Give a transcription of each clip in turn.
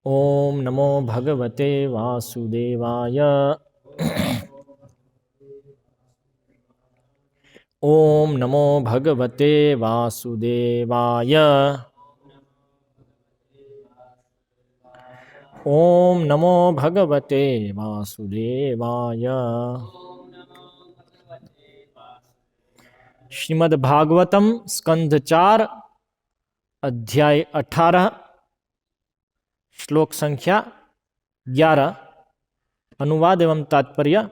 ओम नमो भगवते वासुदेवाय। ओम नमो भगवते वासुदेवाय। ओम नमो भगवते वासुदेवाय। श्रीमद् भागवतम स्कंध 4 अध्याय 18 श्लोक संख्या 11। अनुवाद एवं तात्पर्य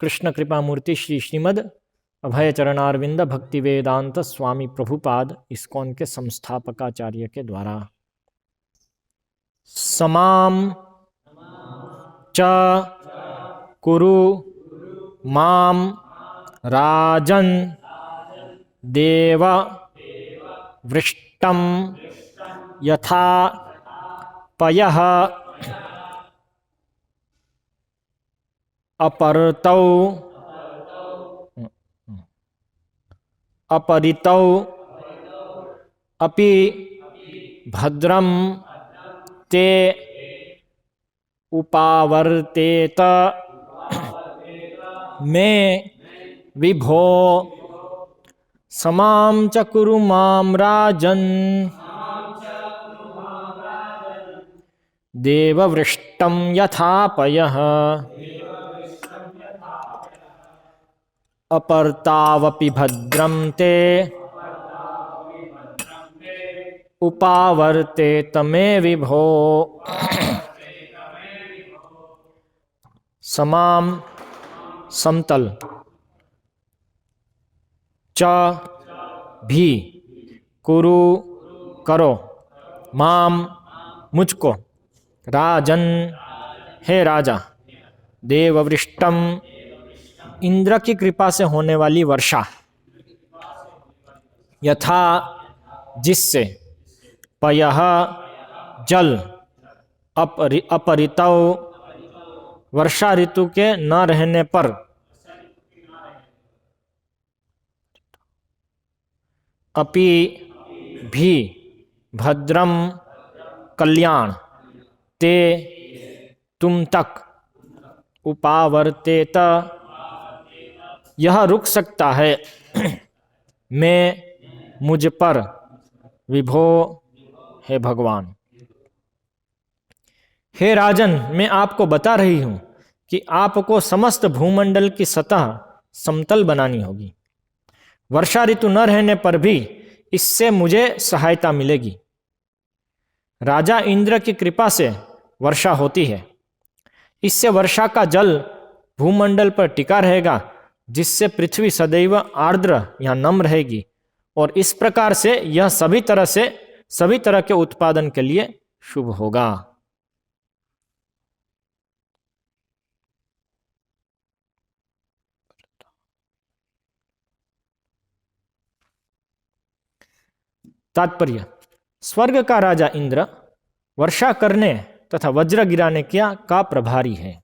कृष्ण कृपा मूर्ति श्री श्रीमद् अभय चरणारविंद भक्ति वेदांत स्वामी प्रभुपाद इस्कॉन के संस्थापकाचार्य के द्वारा। समाम च कुरु माम राजन देव वृष्टम यथा पयः अपरतौ अपरितौ अपि भद्रम ते उपावर्तेत मे विभो समां च कुरु मां राजन् देववृष्टं यथा पयः अपरतावपि भद्रं ते उपावर्तेत मे विभो। समाम समतल, च भी, कुरु करो, माम मुझको, राजन हे राजा, देववृष्टम इंद्र की कृपा से होने वाली वर्षा, यथा जिससे, पयः जल, अपरितौ वर्षा ऋतु के न रहने पर, अपि भी, भद्रम कल्याण, ते तुम तक, उपावर्तेत यह रुक सकता है, मैं मुझ पर, विभो हे भगवान। हे राजन, मैं आपको बता रही हूं कि आपको समस्त भूमंडल की सतह समतल बनानी होगी। वर्षा ऋतु न रहने पर भी इससे मुझे सहायता मिलेगी। राजा इंद्र की कृपा से वर्षा होती है। इससे वर्षा का जल भूमंडल पर टिका रहेगा, जिससे पृथ्वी सदैव आर्द्र या नम रहेगी, और इस प्रकार से यह सभी तरह के उत्पादन के लिए शुभ होगा। तात्पर्य: स्वर्ग का राजा इंद्र वर्षा करने तथा वज्र गिराने का प्रभारी है।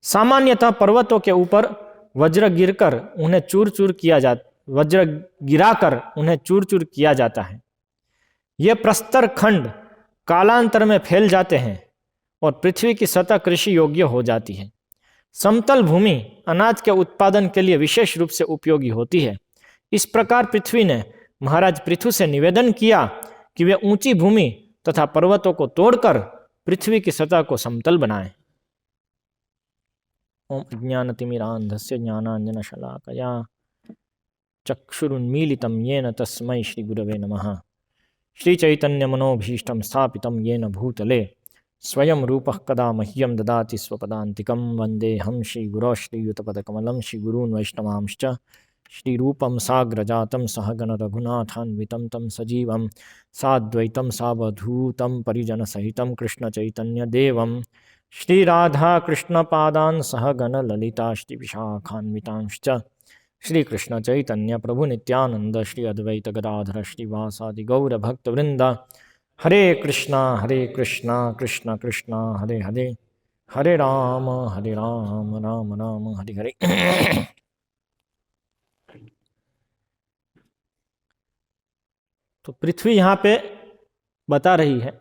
सामान्यतः पर्वतों के ऊपर वज्र गिराकर उन्हें चूर चूर किया जाता है। ये प्रस्तर खंड कालांतर में फैल जाते हैं और पृथ्वी की सतह कृषि योग्य हो जाती है। समतल भूमि अनाज के उत्पादन के लिए विशेष रूप से उपयोगी होती है। इस प्रकार पृथ्वी ने महाराज पृथु से निवेदन किया कि वे ऊंची भूमि तथा पर्वतों को तोड़कर पृथ्वी की सतह को समतल बनाएं। ओम ज्ञानतिमिरान्धस्य ज्ञानाञ्जनशलाकया चक्षुरुन्मीलितं येन तस्मै श्री गुरवे नमः। श्री चैतन्य मनोभीष्टं स्थापितं येन भूतले स्वयं रूपः कदा मह्यं ददाति स्वपदान्तिकं। वन्देऽहं श्रीगुरो श्रीयुतपदकमलं श्रीगुरून् वैष्णवांश्च श्रीरूपं साग्रजातं सहगण रघुनाथान्वितं तं सजीवं साद्वैतं सावधूतं परिजनसहितं कृष्णचैतन्यदेवं श्रीराधाकृष्णपादान् सहगण ललिता श्रीविशाखान्वितांश्च श्रीकृष्णचैतन्य प्रभुनित्यानन्द श्री अद्वैत गदाधर श्रीवासादि गौरभक्तवृन्द। हरे कृष्णा कृष्ण कृष्ण हरे हरे, हरे राम राम राम हरे हरे। तो पृथ्वी यहाँ पे बता रही है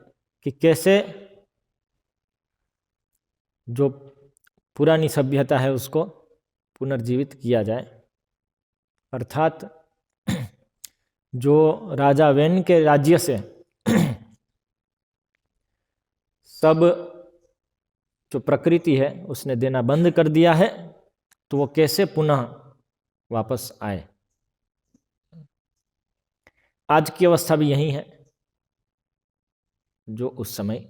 कि कैसे जो पुरानी सभ्यता है उसको पुनर्जीवित किया जाए, अर्थात जो राजा वेन के राज्य से सब जो प्रकृति है उसने देना बंद कर दिया है, तो वो कैसे पुनः वापस आए। आज की अवस्था भी यही है जो उस समय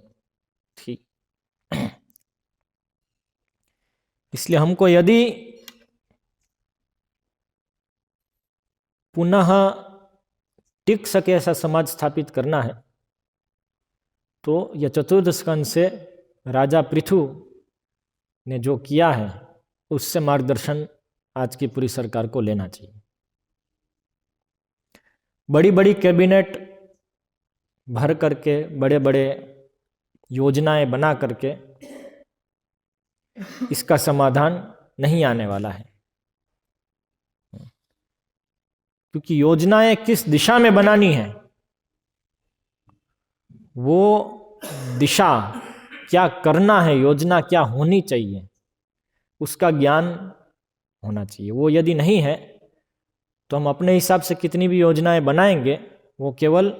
थी। इसलिए हमको यदि पुनः टिक सके ऐसा समाज स्थापित करना है, तो यह चतुर्थ स्कंद से राजा पृथु ने जो किया है उससे मार्गदर्शन आज की पूरी सरकार को लेना चाहिए। बड़ी बड़ी कैबिनेट भर करके, बड़े बड़े योजनाएं बना करके इसका समाधान नहीं आने वाला है, क्योंकि योजनाएं किस दिशा में बनानी है, वो दिशा क्या करना है, योजना क्या होनी चाहिए, उसका ज्ञान होना चाहिए। वो यदि नहीं है तो हम अपने हिसाब से कितनी भी योजनाएं बनाएंगे, वो केवल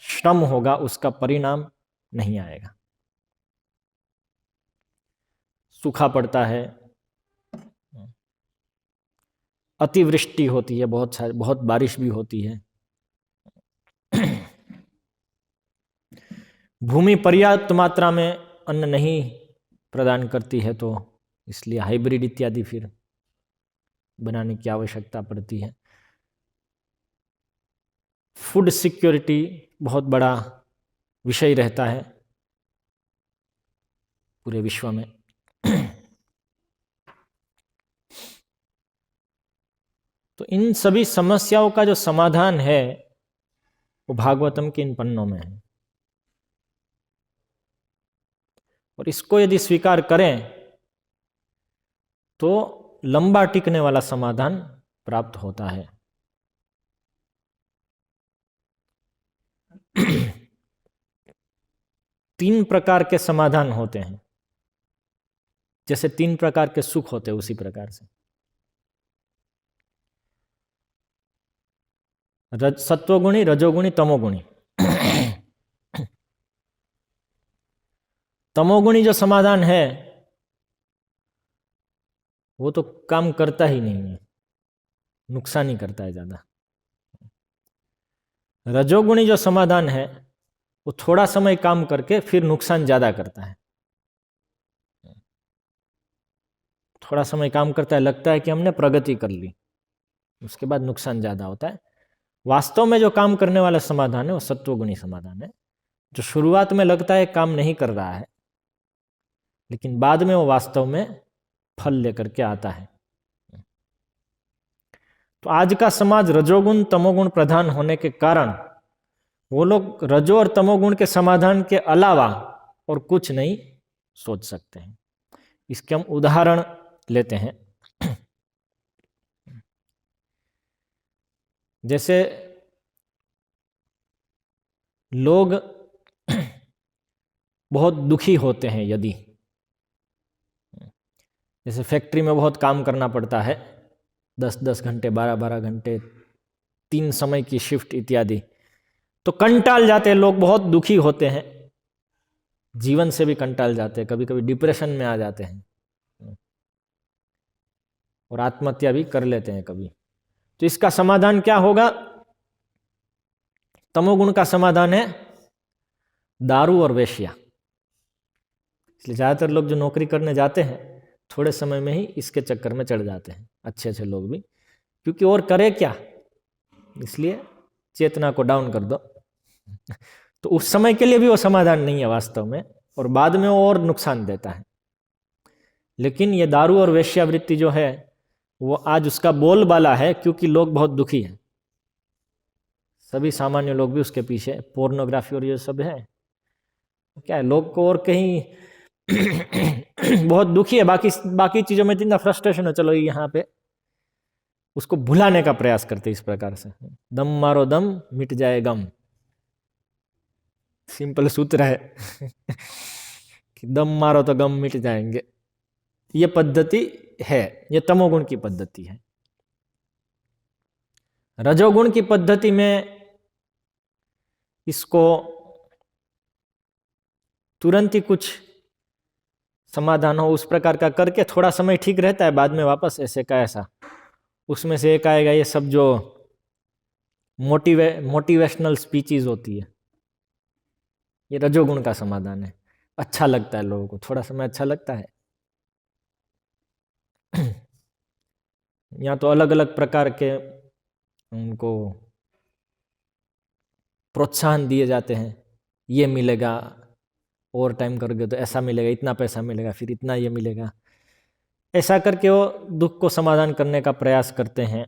श्रम होगा, उसका परिणाम नहीं आएगा। सूखा पड़ता है, अतिवृष्टि होती है, बहुत बारिश भी होती है, भूमि पर्याप्त मात्रा में अन्न नहीं प्रदान करती है, तो इसलिए हाइब्रिड इत्यादि फिर बनाने की आवश्यकता पड़ती है। फूड सिक्योरिटी बहुत बड़ा विषय रहता है पूरे विश्व में। तो इन सभी समस्याओं का जो समाधान है वो भागवतम के इन पन्नों में है, और इसको यदि स्वीकार करें तो लंबा टिकने वाला समाधान प्राप्त होता है। तीन प्रकार के समाधान होते हैं, जैसे तीन प्रकार के सुख होते हैं उसी प्रकार से सत्वगुणी, रजोगुणी, तमोगुणी। तमोगुणी जो समाधान है वो तो काम करता ही नहीं है, नुकसान ही करता है ज्यादा। रजोगुणी जो समाधान है वो थोड़ा समय काम करके फिर नुकसान ज्यादा करता है। थोड़ा समय काम करता है, लगता है कि हमने प्रगति कर ली, उसके बाद नुकसान ज्यादा होता है। वास्तव में जो काम करने वाला समाधान है वो सत्वगुणी समाधान है, जो शुरुआत में लगता है काम नहीं कर रहा है, लेकिन बाद में वो वास्तव में फल लेकर के आता है। तो आज का समाज रजोगुण तमोगुण प्रधान होने के कारण वो लोग रजो और तमोगुण के समाधान के अलावा और कुछ नहीं सोच सकते हैं। इसके हम उदाहरण लेते हैं। जैसे लोग बहुत दुखी होते हैं, यदि जैसे फैक्ट्री में बहुत काम करना पड़ता है, 10-10 घंटे, 12-12 घंटे, 3 समय की शिफ्ट इत्यादि, तो कंटाल जाते हैं लोग, बहुत दुखी होते हैं, जीवन से भी कंटाल जाते हैं, कभी कभी डिप्रेशन में आ जाते हैं और आत्महत्या भी कर लेते हैं कभी। तो इसका समाधान क्या होगा? तमोगुण का समाधान है दारू और वेश्या। इसलिए ज़्यादातर लोग जो नौकरी करने जाते हैं थोड़े समय में ही इसके चक्कर में चढ़ जाते हैं, अच्छे अच्छे लोग भी, क्योंकि और करे क्या, इसलिए चेतना को डाउन कर दो। तो उस समय के लिए भी वो समाधान नहीं है वास्तव में, और बाद में वो और नुकसान देता है। लेकिन ये दारू और वेश्यावृत्ति जो है वो आज उसका बोलबाला है, क्योंकि लोग बहुत दुखी हैं। सभी सामान्य लोग भी उसके पीछे, पोर्नोग्राफी और ये सब है, क्या है, लोग को और कहीं बहुत दुखी है, बाकी चीजों में इतना फ्रस्ट्रेशन है, चलो यहाँ पे उसको भुलाने का प्रयास करते इस प्रकार से। दम मारो दम मिट जाए गम, सिंपल सूत्र है कि दम मारो तो गम मिट जाएंगे, ये पद्धति है, ये तमोगुण की पद्धति है। रजोगुण की पद्धति में इसको तुरंत ही कुछ समाधान हो उस प्रकार का करके थोड़ा समय ठीक रहता है, बाद में वापस ऐसे का ऐसा। उसमें से एक आएगा ये सब जो मोटिवेशनल स्पीचेस होती है, ये रजोगुण का समाधान है। अच्छा लगता है लोगों को, थोड़ा समय अच्छा लगता है। यहाँ तो अलग अलग प्रकार के उनको प्रोत्साहन दिए जाते हैं, ये मिलेगा, ओवर टाइम करोगे तो ऐसा मिलेगा, इतना पैसा मिलेगा, फिर इतना ये मिलेगा, ऐसा करके वो दुख को समाधान करने का प्रयास करते हैं।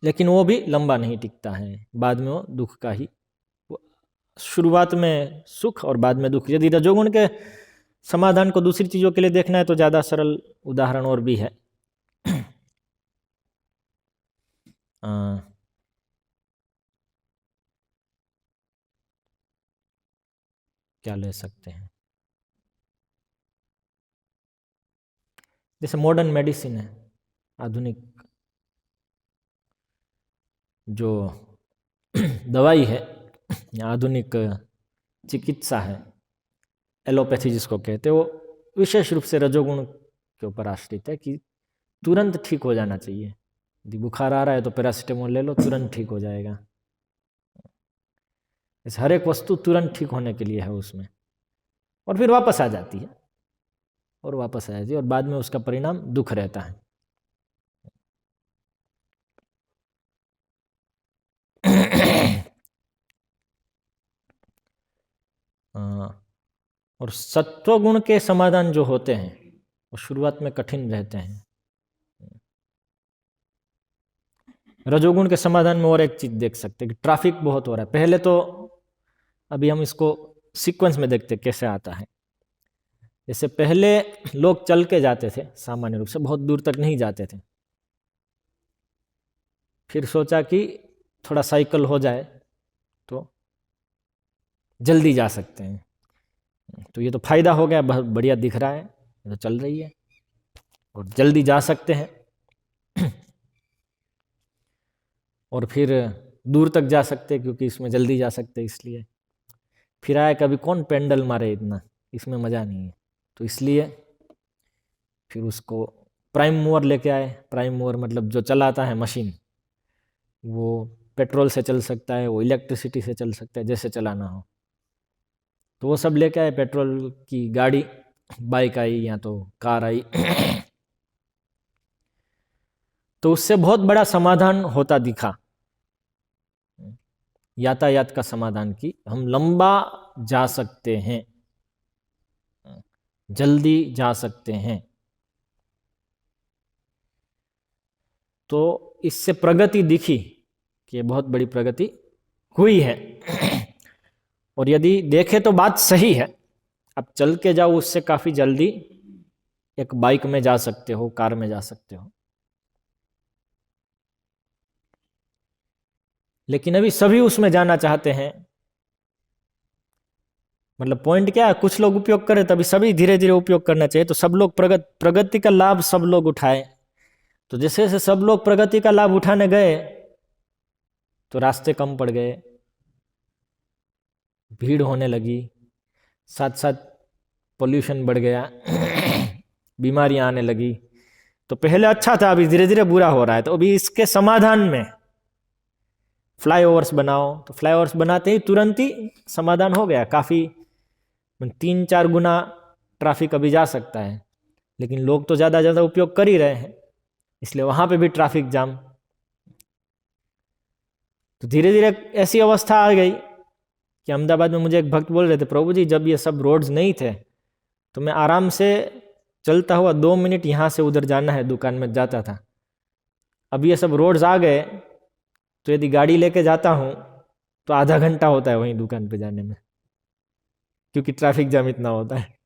लेकिन वो भी लंबा नहीं टिकता है, बाद में वो दुख का ही, शुरुआत में सुख और बाद में दुख। यदि रजोगुण के समाधान को दूसरी चीजों के लिए देखना है तो ज्यादा सरल उदाहरण और भी है। क्या ले सकते हैं, जैसे मॉडर्न मेडिसिन है, आधुनिक जो दवाई है, आधुनिक चिकित्सा है, एलोपैथी जिसको कहते हैं, वो विशेष रूप से रजोगुण के ऊपर आश्रित है कि तुरंत ठीक हो जाना चाहिए। यदि बुखार आ रहा है तो पैरासीटामोल ले लो, तुरंत ठीक हो जाएगा। इस हर एक वस्तु तुरंत ठीक होने के लिए है उसमें, और फिर वापस आ जाती है, और वापस आ जाती है, और बाद में उसका परिणाम दुख रहता है। और सत्वगुण के समाधान जो होते हैं वो शुरुआत में कठिन रहते हैं। रजोगुण के समाधान में और एक चीज देख सकते हैं कि ट्रैफिक बहुत हो रहा है। पहले तो, अभी हम इसको सीक्वेंस में देखते हैं कैसे आता है। जैसे पहले लोग चल के जाते थे, सामान्य रूप से बहुत दूर तक नहीं जाते थे, फिर सोचा कि थोड़ा साइकिल हो जाए तो जल्दी जा सकते हैं, तो ये तो फायदा हो गया, बहुत बढ़िया दिख रहा है, ये तो चल रही है और जल्दी जा सकते हैं, और फिर दूर तक जा सकते हैं क्योंकि इसमें जल्दी जा सकते हैं इसलिए। फिर आया कभी कौन पेंडल मारे इतना, इसमें मज़ा नहीं है, तो इसलिए फिर उसको प्राइम मूवर लेके आए। प्राइम मूवर मतलब जो चलाता है मशीन, वो पेट्रोल से चल सकता है, वो इलेक्ट्रिसिटी से चल सकता है, जैसे चलाना हो। तो वो सब लेके आए, पेट्रोल की गाड़ी, बाइक आई या तो कार आई। तो उससे बहुत बड़ा समाधान होता दिखा, यातायात का समाधान की हम लंबा जा सकते हैं, जल्दी जा सकते हैं। तो इससे प्रगति दिखी कि ये बहुत बड़ी प्रगति हुई है। और यदि देखें तो बात सही है, अब चल के जाओ उससे काफी जल्दी एक बाइक में जा सकते हो, कार में जा सकते हो। लेकिन अभी सभी उसमें जाना चाहते हैं। मतलब पॉइंट क्या है, कुछ लोग उपयोग करें तभी सभी धीरे धीरे उपयोग करना चाहिए, तो सब लोग प्रगति का लाभ सब लोग उठाए। तो जैसे जैसे सब लोग प्रगति का लाभ उठाने गए तो रास्ते कम पड़ गए, भीड़ होने लगी, साथ साथ पोल्यूशन बढ़ गया, बीमारियां आने लगी। तो पहले अच्छा था, अभी धीरे धीरे बुरा हो रहा है। तो अभी इसके समाधान में फ्लाईओवर्स बनाओ, तो फ्लाईओवर्स बनाते ही तुरंत ही समाधान हो गया, काफी 3-4 गुना ट्रैफिक अभी जा सकता है। लेकिन लोग तो ज्यादा ज्यादा उपयोग कर ही रहे हैं, इसलिए वहां पे भी ट्रैफिक जाम। तो धीरे धीरे ऐसी अवस्था आ गई कि अहमदाबाद में मुझे एक भक्त बोल रहे थे, प्रभु जी जब ये सब रोड्स नहीं थे तो मैं आराम से चलता हुआ 2 मिनट यहाँ से उधर जाना है, दुकान में जाता था। अब ये सब रोड्स आ गए तो यदि गाड़ी लेके जाता हूँ तो आधा घंटा होता है वहीं दुकान पे जाने में, क्योंकि ट्रैफिक जाम इतना होता है।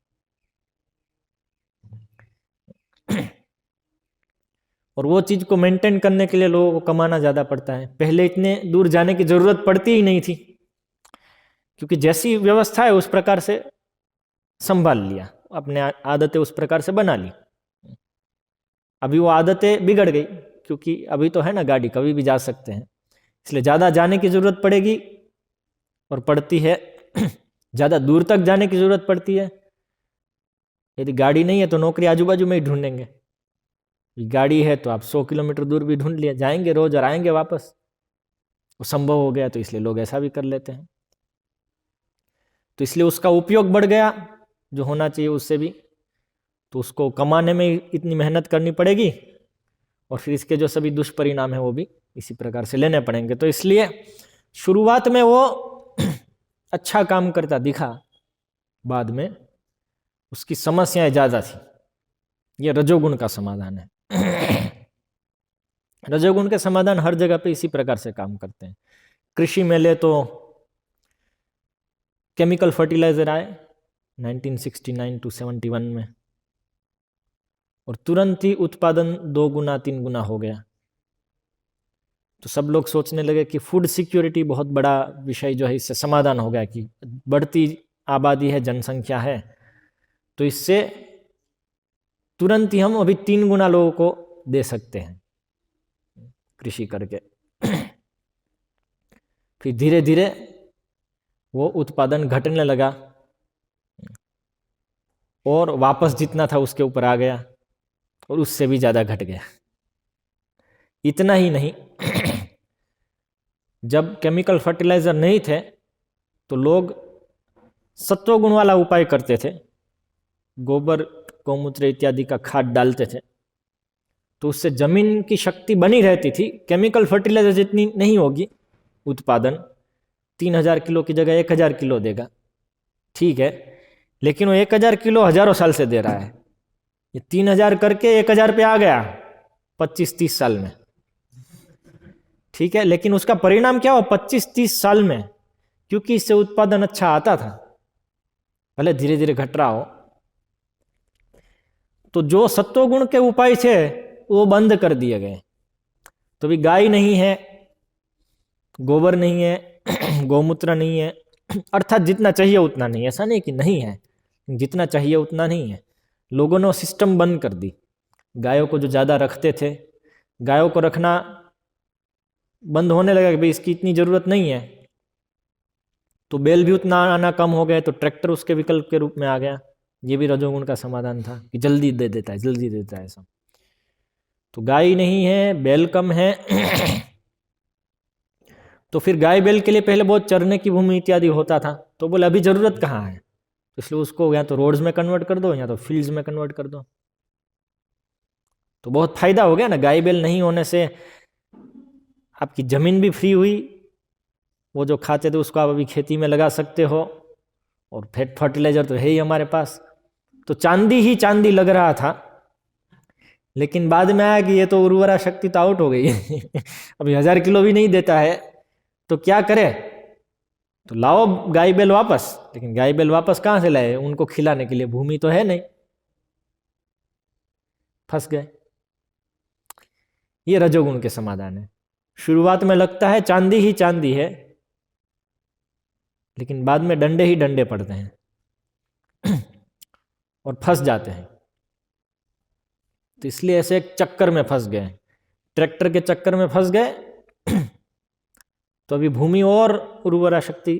और वो चीज को मेंटेन करने के लिए लोगों को कमाना ज्यादा पड़ता है। पहले इतने दूर जाने की जरूरत पड़ती ही नहीं थी, क्योंकि जैसी व्यवस्था है उस प्रकार से संभाल लिया, अपने आदतें उस प्रकार से बना ली। अभी वो आदतें बिगड़ गई, क्योंकि अभी तो है ना गाड़ी, कभी भी जा सकते हैं, इसलिए ज़्यादा जाने की ज़रूरत पड़ेगी और पड़ती है, ज़्यादा दूर तक जाने की ज़रूरत पड़ती है। यदि गाड़ी नहीं है तो नौकरी आजू बाजू में ही ढूंढेंगे, गाड़ी है तो आप 100 किलोमीटर दूर भी ढूंढ लिया, जाएंगे रोज और आएंगे वापस, वो संभव हो गया, तो इसलिए लोग ऐसा भी कर लेते हैं। तो इसलिए उसका उपयोग बढ़ गया जो होना चाहिए उससे भी, तो उसको कमाने में इतनी मेहनत करनी पड़ेगी और फिर इसके जो सभी दुष्परिणाम है वो भी इसी प्रकार से लेने पड़ेंगे। तो इसलिए शुरुआत में वो अच्छा काम करता दिखा, बाद में उसकी समस्याएं ज़्यादा थी। ये रजोगुण का समाधान है। रजोगुण के समाधान हर जगह पे इसी प्रकार से काम करते हैं। कृषि में ले तो केमिकल फर्टिलाइजर आए 1969 to 71 में, और तुरंत ही उत्पादन 2 गुना 3 गुना हो गया। तो सब लोग सोचने लगे कि फूड सिक्योरिटी बहुत बड़ा विषय जो है इससे समाधान हो गया, कि बढ़ती आबादी है, जनसंख्या है, तो इससे तुरंत ही हम अभी 3 गुना लोगों को दे सकते हैं कृषि करके। फिर धीरे धीरे वो उत्पादन घटने लगा और वापस जितना था उसके ऊपर आ गया और उससे भी ज़्यादा घट गया। इतना ही नहीं, जब केमिकल फर्टिलाइजर नहीं थे तो लोग सत्वगुण वाला उपाय करते थे, गोबर गौमूत्र इत्यादि का खाद डालते थे, तो उससे जमीन की शक्ति बनी रहती थी। केमिकल फर्टिलाइजर जितनी नहीं होगी उत्पादन, 3000 किलो की जगह 1000 किलो देगा, ठीक है, लेकिन वो 1000 किलो हजारों साल से दे रहा है। ये 3000 करके 1000 पे आ गया 25-30 साल में, ठीक है, लेकिन उसका परिणाम क्या हो 25-30 साल में, क्योंकि इससे उत्पादन अच्छा आता था, भले धीरे धीरे घट रहा हो, तो जो सत्वगुण के उपाय थे वो बंद कर दिए गए। तो भी गाय नहीं है, गोबर नहीं है, गौमूत्र नहीं है, अर्थात जितना चाहिए उतना नहीं, ऐसा नहीं कि नहीं है, जितना चाहिए उतना नहीं है। लोगों ने सिस्टम बंद कर दी। गायों को जो ज़्यादा रखते थे, गायों को रखना बंद होने लगा कि भाई इसकी इतनी ज़रूरत नहीं है, तो बैल भी उतना आना कम हो गए, तो ट्रैक्टर उसके विकल्प के रूप में आ गया। ये भी रजोगुण का समाधान था कि जल्दी दे देता है, जल्दी देता है सब। तो गाय नहीं है, बैल कम है, तो फिर गाय बैल के लिए पहले बहुत चरने की भूमि इत्यादि होता था, तो बोले अभी ज़रूरत कहाँ है, तो इसलिए उसको या तो रोड्स में कन्वर्ट कर दो या तो फील्ड्स में कन्वर्ट कर दो, तो बहुत फायदा हो गया ना। गाय बैल नहीं होने से आपकी ज़मीन भी फ्री हुई, वो जो खाते थे उसको आप अभी खेती में लगा सकते हो, और फर्टिलाइजर तो है ही हमारे पास। तो चांदी ही चांदी लग रहा था, लेकिन बाद में आया कि ये तो उर्वरा शक्ति तो आउट हो गई है अभी 1000 किलो भी नहीं देता है, तो क्या करे, तो लाओ गाय बैल वापस। लेकिन गाय बैल वापस कहाँ से लाए, उनको खिलाने के लिए भूमि तो है नहीं, फंस गए। ये रजोगुण के समाधान है। शुरुआत में लगता है चांदी ही चांदी है, लेकिन बाद में डंडे ही डंडे पड़ते हैं और फंस जाते हैं। तो इसलिए ऐसे एक चक्कर में फंस गए, ट्रैक्टर के चक्कर में फंस गए तो अभी भूमि और उर्वरा शक्ति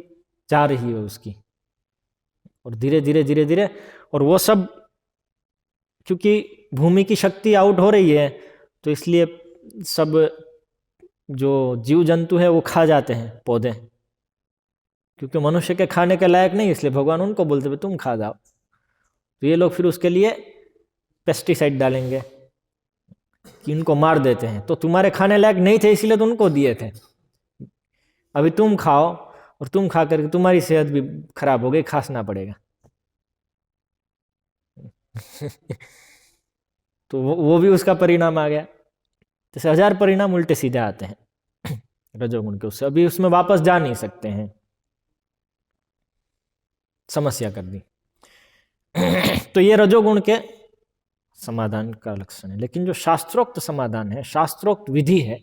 जा रही है उसकी, और धीरे धीरे धीरे धीरे, और वो सब क्योंकि भूमि की शक्ति आउट हो रही है, तो इसलिए सब जो जीव जंतु है वो खा जाते हैं पौधे, क्योंकि मनुष्य के खाने के लायक नहीं, इसलिए भगवान उनको बोलते भाई तुम खा जाओ। तो ये लोग फिर उसके लिए पेस्टिसाइड डालेंगे कि इनको मार देते हैं, तो तुम्हारे खाने लायक नहीं थे इसलिए तो उनको दिए थे, अभी तुम खाओ, और तुम खा करके तुम्हारी सेहत भी खराब हो गई, खांसना पड़ेगा तो वो भी उसका परिणाम आ गया। जैसे 1000 परिणाम उल्टे सीधे आते हैं रजोगुण के, उससे अभी उसमें वापस जा नहीं सकते हैं, समस्या कर दी तो ये रजोगुण के समाधान का लक्षण है। लेकिन जो शास्त्रोक्त समाधान है, शास्त्रोक्त विधि है,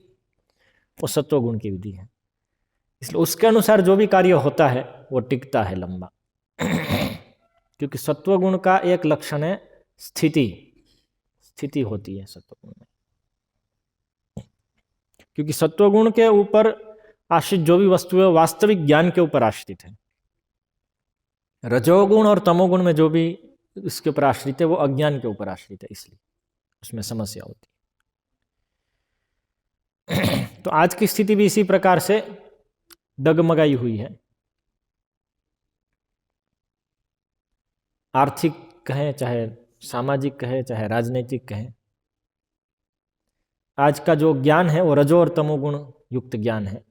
वो सत्वगुण की विधि है। इसलिए उसके अनुसार जो भी कार्य होता है वो टिकता है लंबा। क्योंकि सत्वगुण का एक लक्षण है स्थिति, स्थिति होती है सत्वगुण में। क्योंकि सत्वगुण के ऊपर आश्रित जो भी वस्तु है वास्तविक ज्ञान के ऊपर आश्रित है। रजोगुण और तमोगुण में जो भी इसके ऊपर आश्रित है वो अज्ञान के ऊपर आश्रित है, इसलिए उसमें समस्या होती है। तो आज की स्थिति भी इसी प्रकार से डगमगाई हुई है। आर्थिक कहें, चाहे सामाजिक कहें, चाहे राजनीतिक कहें, आज का जो ज्ञान है वो रजो और तमोगुण युक्त ज्ञान है,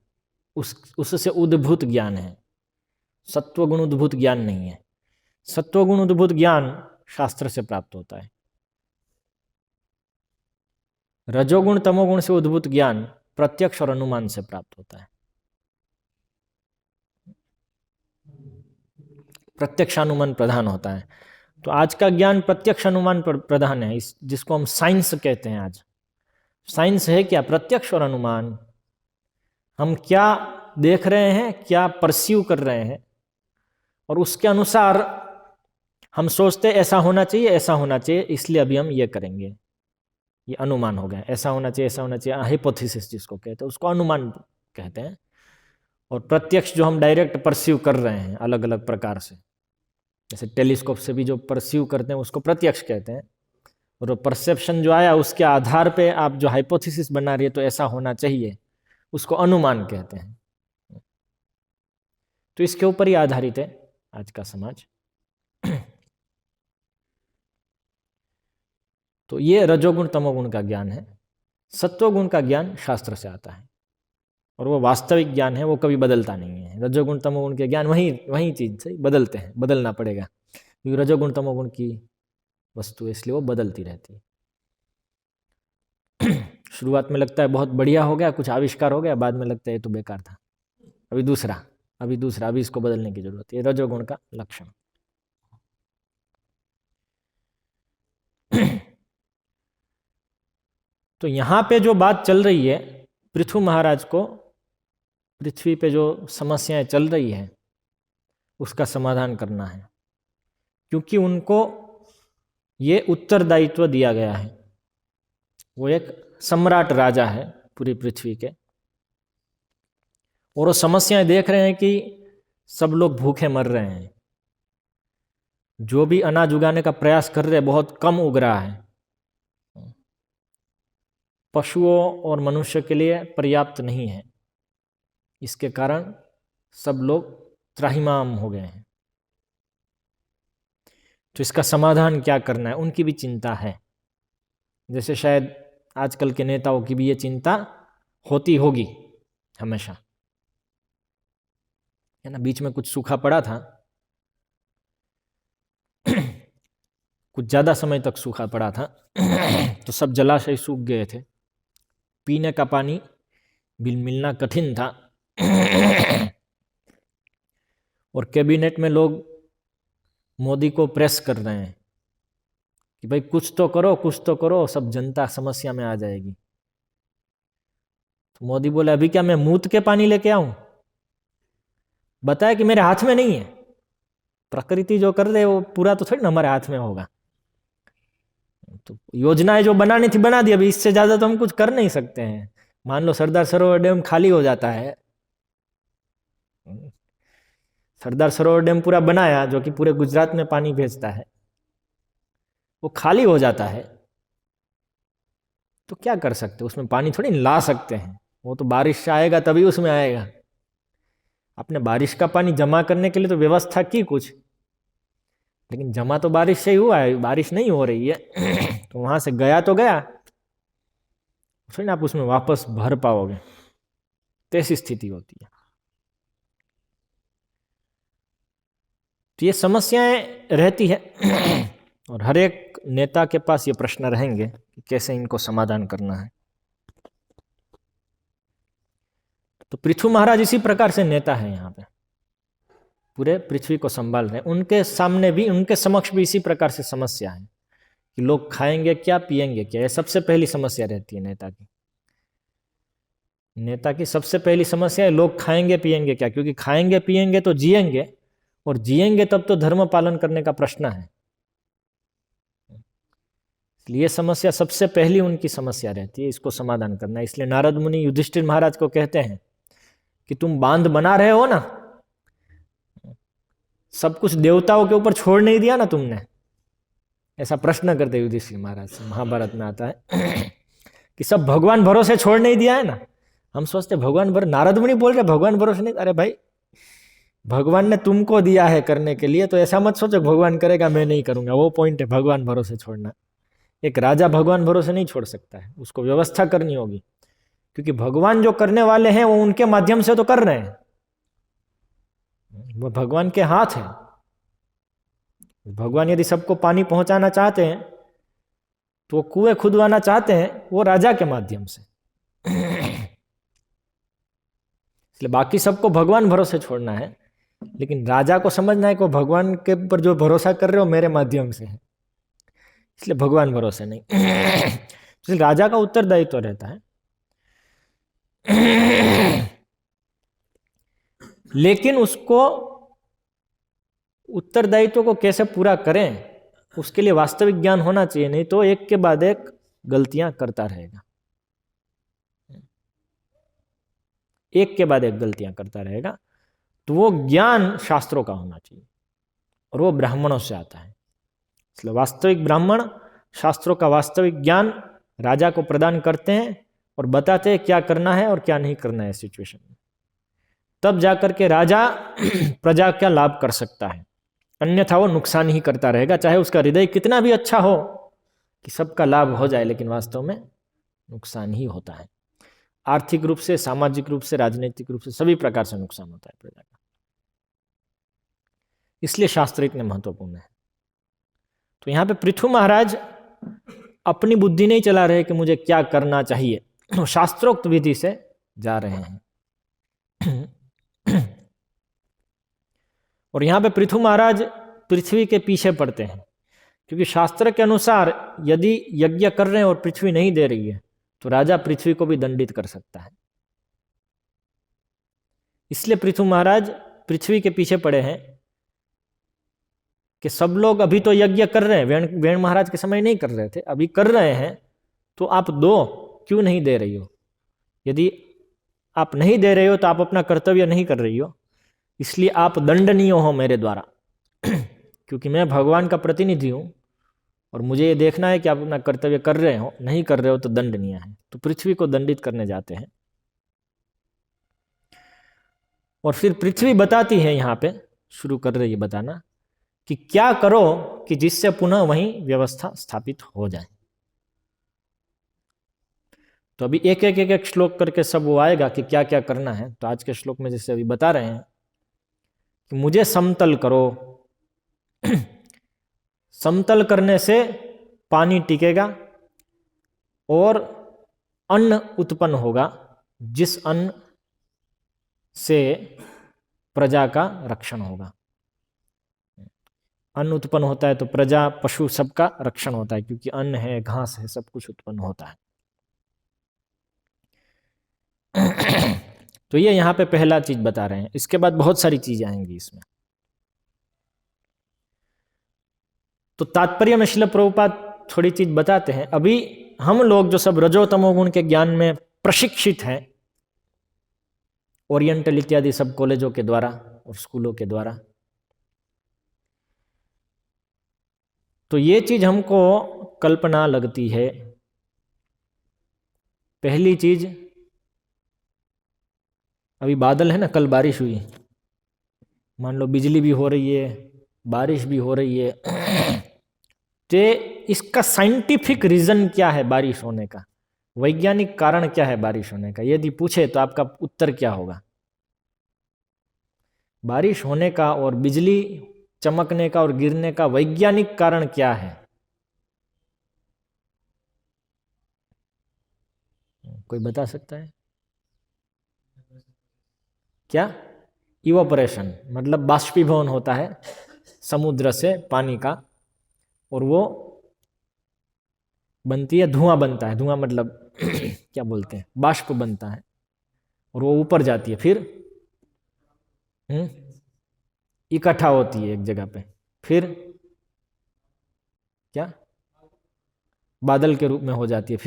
उससे उद्भूत ज्ञान है, सत्वगुण उद्भूत ज्ञान नहीं है। सत्वगुण उद्भूत ज्ञान शास्त्र से प्राप्त होता है। रजोगुण तमोगुण से उद्भूत ज्ञान प्रत्यक्ष और अनुमान से प्राप्त होता है। प्रत्यक्ष अनुमान प्रधान होता है। तो आज का ज्ञान प्रत्यक्ष अनुमान प्रधान है, जिसको हम साइंस कहते हैं। आज साइंस है क्या? प्रत्यक्ष और अनुमान। हम क्या देख रहे हैं, क्या परसीव कर रहे हैं, और उसके अनुसार हम सोचते ऐसा होना चाहिए, ऐसा होना चाहिए, इसलिए अभी हम ये करेंगे। ये अनुमान हो गया। ऐसा होना चाहिए, ऐसा होना चाहिए, हाइपोथेसिस जिसको कहते हैं, उसको अनुमान कहते हैं। और प्रत्यक्ष जो हम डायरेक्ट परसीव कर रहे हैं अलग अलग प्रकार से, जैसे टेलीस्कोप से भी जो परसीव करते हैं उसको प्रत्यक्ष कहते हैं। और परसेप्शन जो आया उसके आधार पे आप जो हाइपोथेसिस बना रही है तो ऐसा होना चाहिए, उसको अनुमान कहते हैं। तो इसके ऊपर ही आधारित है आज का समाज। तो ये रजोगुण तमोगुण का ज्ञान है। सत्वगुण का ज्ञान शास्त्र से आता है और वो वास्तविक ज्ञान है, वो कभी बदलता नहीं है। रजोगुण तमोगुण के ज्ञान वही चीज से बदलते हैं, बदलना पड़ेगा, क्योंकि रजोगुण तमोगुण की वस्तु है, इसलिए वो बदलती रहती है। शुरुआत में लगता है बहुत बढ़िया हो गया, कुछ आविष्कार हो गया, बाद में लगता है ये तो बेकार था, अभी दूसरा, अभी इसको बदलने की जरूरत है। रजोगुण का लक्षण। तो यहाँ पे जो बात चल रही है, पृथु महाराज को पृथ्वी पे जो समस्याएं चल रही है उसका समाधान करना है, क्योंकि उनको ये उत्तरदायित्व दिया गया है। वो एक सम्राट राजा है पूरी पृथ्वी के, और वो समस्याएं देख रहे हैं कि सब लोग भूखे मर रहे हैं। जो भी अनाज उगाने का प्रयास कर रहे हैं बहुत कम उग रहा है, पशुओं और मनुष्य के लिए पर्याप्त नहीं है। इसके कारण सब लोग त्राहिमाम हो गए हैं। तो इसका समाधान क्या करना है, उनकी भी चिंता है। जैसे शायद आजकल के नेताओं की भी ये चिंता होती होगी हमेशा, है ना। बीच में कुछ सूखा पड़ा था, कुछ ज़्यादा समय तक सूखा पड़ा था, तो सब जलाशय सूख गए थे, पीने का पानी भी मिलना कठिन था। और कैबिनेट में लोग मोदी को प्रेस कर रहे हैं कि भाई कुछ तो करो, कुछ तो करो, सब जनता समस्या में आ जाएगी। तो मोदी बोले अभी क्या मैं मूत के पानी लेके आऊं? बताया कि मेरे हाथ में नहीं है। प्रकृति जो कर दे वो पूरा तो थोड़ी ना हमारे हाथ में होगा। तो योजनाएं जो बनानी थी बना दी, अभी इससे ज्यादा तो हम कुछ कर नहीं सकते हैं। मान लो सरदार सरोवर डैम खाली हो जाता है, सरदार सरोवर डैम पूरा बनाया जो कि पूरे गुजरात में पानी भेजता है, वो खाली हो जाता है, तो क्या कर सकते? उसमें पानी थोड़ी ला सकते हैं। वो तो बारिश से आएगा तभी उसमें आएगा। आपने बारिश का पानी जमा करने के लिए तो व्यवस्था की कुछ, लेकिन जमा तो बारिश से ही हुआ है, बारिश नहीं हो रही है। तो वहां से गया तो गया, फिर आप उसमें वापस भर पाओगे, तो ऐसी स्थिति होती है। तो ये समस्याएं रहती है और हर एक नेता के पास ये प्रश्न रहेंगे कि कैसे इनको समाधान करना है। तो पृथु महाराज इसी प्रकार से नेता है, यहाँ पे पूरे पृथ्वी को संभाल रहे हैं। उनके सामने भी, उनके समक्ष भी इसी प्रकार से समस्या है कि लोग खाएंगे क्या, पिएंगे क्या। ये सबसे पहली समस्या रहती है नेता की। नेता की सबसे पहली समस्या है लोग खाएंगे पिएंगे क्या, क्योंकि खाएंगे पिएंगे तो जिएंगे, और जिएंगे तब तो धर्म पालन करने का प्रश्न है। इसलिए समस्या सबसे पहली उनकी समस्या रहती है, इसको समाधान करना। इसलिए नारद मुनि युधिष्ठिर महाराज को कहते हैं कि तुम बांध बना रहे हो ना, सब कुछ देवताओं के ऊपर छोड़ नहीं दिया ना तुमने, ऐसा प्रश्न करते युधिष्ठिर महाराज से, महाभारत में आता है कि सब भगवान भरोसे छोड़ नहीं दिया है ना। हम सोचते भगवान भरोसे, नारद मुनि बोल रहे भगवान भरोसे नहीं, अरे भाई भगवान ने तुमको दिया है करने के लिए, तो ऐसा मत सोचो भगवान करेगा मैं नहीं करूंगा, वो पॉइंट है भगवान भरोसे छोड़ना। एक राजा भगवान भरोसे नहीं छोड़ सकता है, उसको व्यवस्था करनी होगी, क्योंकि भगवान जो करने वाले हैं वो उनके माध्यम से तो कर रहे हैं, वो भगवान के हाथ है। भगवान यदि सबको पानी पहुंचाना चाहते हैं तो वो कुएं खुदवाना चाहते हैं, वो राजा के माध्यम से। इसलिए बाकी सबको भगवान भरोसे छोड़ना है, लेकिन राजा को समझना है कि भगवान के ऊपर जो भरोसा कर रहे हो मेरे माध्यम से है, इसलिए भगवान भरोसे नहीं। इसलिए राजा का उत्तरदायित्व रहता है। लेकिन उसको उत्तरदायित्व को कैसे पूरा करें उसके लिए वास्तविक ज्ञान होना चाहिए, नहीं तो एक के बाद एक गलतियां करता रहेगा, एक के बाद एक गलतियां करता रहेगा। तो वो ज्ञान शास्त्रों का होना चाहिए और वो ब्राह्मणों से आता है। इसलिए वास्तविक ब्राह्मण शास्त्रों का वास्तविक ज्ञान राजा को प्रदान करते हैं और बताते हैं क्या करना है और क्या नहीं करना है सिचुएशन में, तब जाकर के राजा प्रजा का लाभ कर सकता है, अन्यथा वो नुकसान ही करता रहेगा, चाहे उसका हृदय कितना भी अच्छा हो कि सबका लाभ हो जाए, लेकिन वास्तव में नुकसान ही होता है। आर्थिक रूप से, सामाजिक रूप से, राजनीतिक रूप से, सभी प्रकार से नुकसान होता है प्रजा का। इसलिए शास्त्र इतने महत्वपूर्ण है। तो यहां पे पृथु महाराज अपनी बुद्धि नहीं चला रहे कि मुझे क्या करना चाहिए, तो शास्त्रोक्त विधि से जा रहे हैं। और यहां पे पृथु महाराज पृथ्वी के पीछे पड़ते हैं, क्योंकि शास्त्र के अनुसार यदि यज्ञ कर रहे हैं और पृथ्वी नहीं दे रही है तो राजा पृथ्वी को भी दंडित कर सकता है। इसलिए पृथु महाराज पृथ्वी के पीछे पड़े हैं कि सब लोग अभी तो यज्ञ कर रहे हैं, वेण महाराज के समय नहीं कर रहे थे, अभी कर रहे हैं, तो आप दो, क्यों नहीं दे रही हो? यदि आप नहीं दे रहे हो तो आप अपना कर्तव्य नहीं कर रही हो, इसलिए आप दंडनीय हो मेरे द्वारा। क्योंकि मैं भगवान का प्रतिनिधि हूं और मुझे ये देखना है कि आप अपना कर्तव्य कर रहे हो, नहीं कर रहे हो तो दंडनीय है। तो पृथ्वी को दंडित करने जाते हैं। और फिर पृथ्वी बताती है, यहां पे शुरू कर रही है बताना कि क्या करो कि जिससे पुनः वहीं व्यवस्था स्थापित हो जाए। तो अभी एक एक एक एक श्लोक करके सब वो आएगा कि क्या क्या करना है। तो आज के श्लोक में जैसे अभी बता रहे हैं कि मुझे समतल करो। समतल करने से पानी टिकेगा और अन्न उत्पन्न होगा, जिस अन्न से प्रजा का रक्षण होगा। अन्न उत्पन्न होता है तो प्रजा, पशु सबका रक्षण होता है, क्योंकि अन्न है, घास है, सब कुछ उत्पन्न होता है। तो ये यहां पे पहला चीज बता रहे हैं। इसके बाद बहुत सारी चीजें आएंगी इसमें। तो तात्पर्य में श्रील प्रभुपाद थोड़ी चीज बताते हैं। अभी हम लोग जो सब रजोतमो गुण के ज्ञान में प्रशिक्षित हैं, ओरिएंटल इत्यादि सब कॉलेजों के द्वारा और स्कूलों के द्वारा, तो ये चीज हमको कल्पना लगती है। पहली चीज, अभी बादल है ना, कल बारिश हुई, मान लो बिजली भी हो रही है, बारिश भी हो रही है, तो इसका साइंटिफिक रीजन क्या है बारिश होने का, वैज्ञानिक कारण क्या है बारिश होने का, यदि पूछे तो आपका उत्तर क्या होगा? बारिश होने का और बिजली चमकने का और गिरने का वैज्ञानिक कारण क्या है? कोई बता सकता है क्या? इवापोरेशन, मतलब बाष्पीभवन होता है समुद्र से पानी का, और वो बनती है, धुआं बनता है। धुआं मतलब क्या बोलते हैं, बाष्प बनता है। और वो ऊपर जाती है, फिर इकट्ठा होती है एक जगह पे, फिर क्या बादल के रूप में हो जाती है,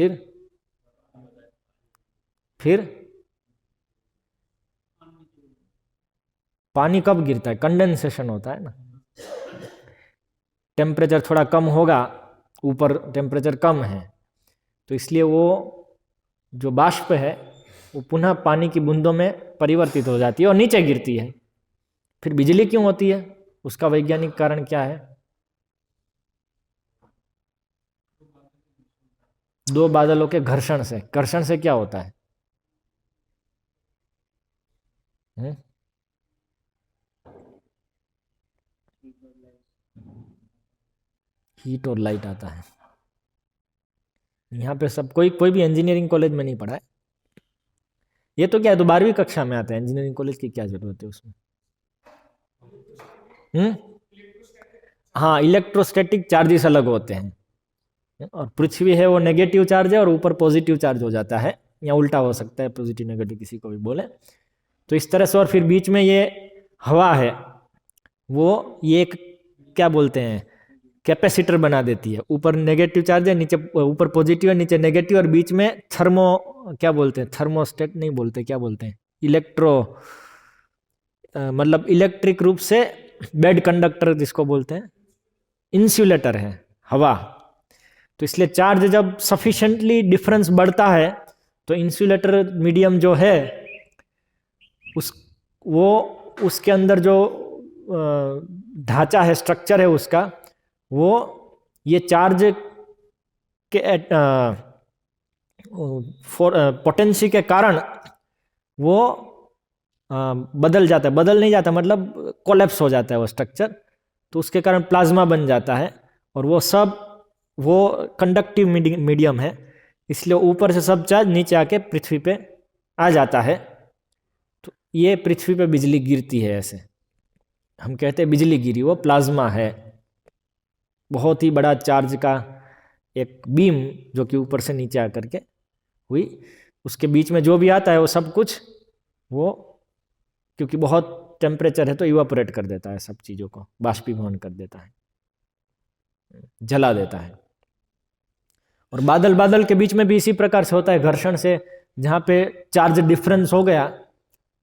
फिर पानी कब गिरता है? कंडेंसेशन होता है ना, टेम्परेचर थोड़ा कम होगा, ऊपर टेम्परेचर कम है, तो इसलिए वो जो बाष्प है वो पुनः पानी की बूंदों में परिवर्तित हो जाती है और नीचे गिरती है। फिर बिजली क्यों होती है? उसका वैज्ञानिक कारण क्या है? दो बादलों के घर्षण से। घर्षण से क्या होता है? हीट और लाइट आता है। यहाँ पे सब कोई भी इंजीनियरिंग कॉलेज में नहीं पढ़ा है। ये तो क्या है, तो 12वीं कक्षा में आता है, इंजीनियरिंग कॉलेज की क्या जरूरत है उसमें? हाँ, इलेक्ट्रोस्टैटिक चार्जेस अलग होते हैं, और पृथ्वी है वो नेगेटिव चार्ज है और ऊपर पॉजिटिव चार्ज हो जाता है, या उल्टा हो सकता है, पॉजिटिव नेगेटिव किसी को भी बोले तो इस तरह से। और फिर बीच में ये हवा है, वो ये एक क्या बोलते हैं, कैपेसिटर बना देती है। ऊपर नेगेटिव चार्ज है, नीचे ऊपर पॉजिटिव है, नीचे नेगेटिव, और बीच में क्या बोलते हैं, थर्मोस्टेट नहीं बोलते, क्या बोलते हैं, मतलब इलेक्ट्रिक रूप से बेड कंडक्टर जिसको बोलते हैं, इंसुलेटर है हवा। तो इसलिए चार्ज जब सफिशिएंटली डिफरेंस बढ़ता है तो इंसुलेटर मीडियम जो है उसके अंदर जो ढांचा है, स्ट्रक्चर है उसका, वो ये चार्ज के पोटेंसी के कारण वो बदल जाता है, बदल नहीं जाता मतलब कोलैप्स हो जाता है वो स्ट्रक्चर, तो उसके कारण प्लाज्मा बन जाता है। और वो कंडक्टिव मीडियम है, इसलिए ऊपर से सब चार्ज नीचे आके पृथ्वी पे आ जाता है। तो ये पृथ्वी पे बिजली गिरती है, ऐसे हम कहते हैं बिजली गिरी, वो प्लाज्मा है, बहुत ही बड़ा चार्ज का एक बीम जो कि ऊपर से नीचे आकर के हुई, उसके बीच में जो भी आता है वो सब कुछ वो क्योंकि बहुत टेम्परेचर है तो इवापोरेट कर देता है, सब चीज़ों को बाष्पीभवन कर देता है, जला देता है। और बादल के बीच में भी इसी प्रकार से होता है, घर्षण से जहाँ पे चार्ज डिफरेंस हो गया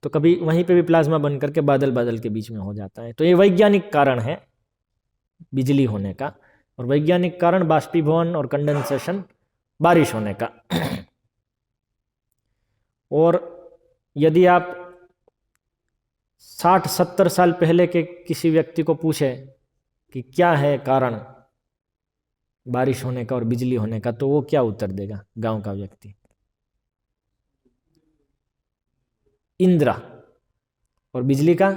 तो कभी वहीं पे भी प्लाज्मा बन करके बादल के बीच में हो जाता है। तो ये वैज्ञानिक कारण है बिजली होने का, और वैज्ञानिक कारण बाष्पीभवन और कंडेंसेशन, बारिश होने का। और यदि आप 60-70 साल पहले के किसी व्यक्ति को पूछे कि क्या है कारण बारिश होने का और बिजली होने का, तो वो क्या उत्तर देगा गांव का व्यक्ति? इंद्र, और बिजली का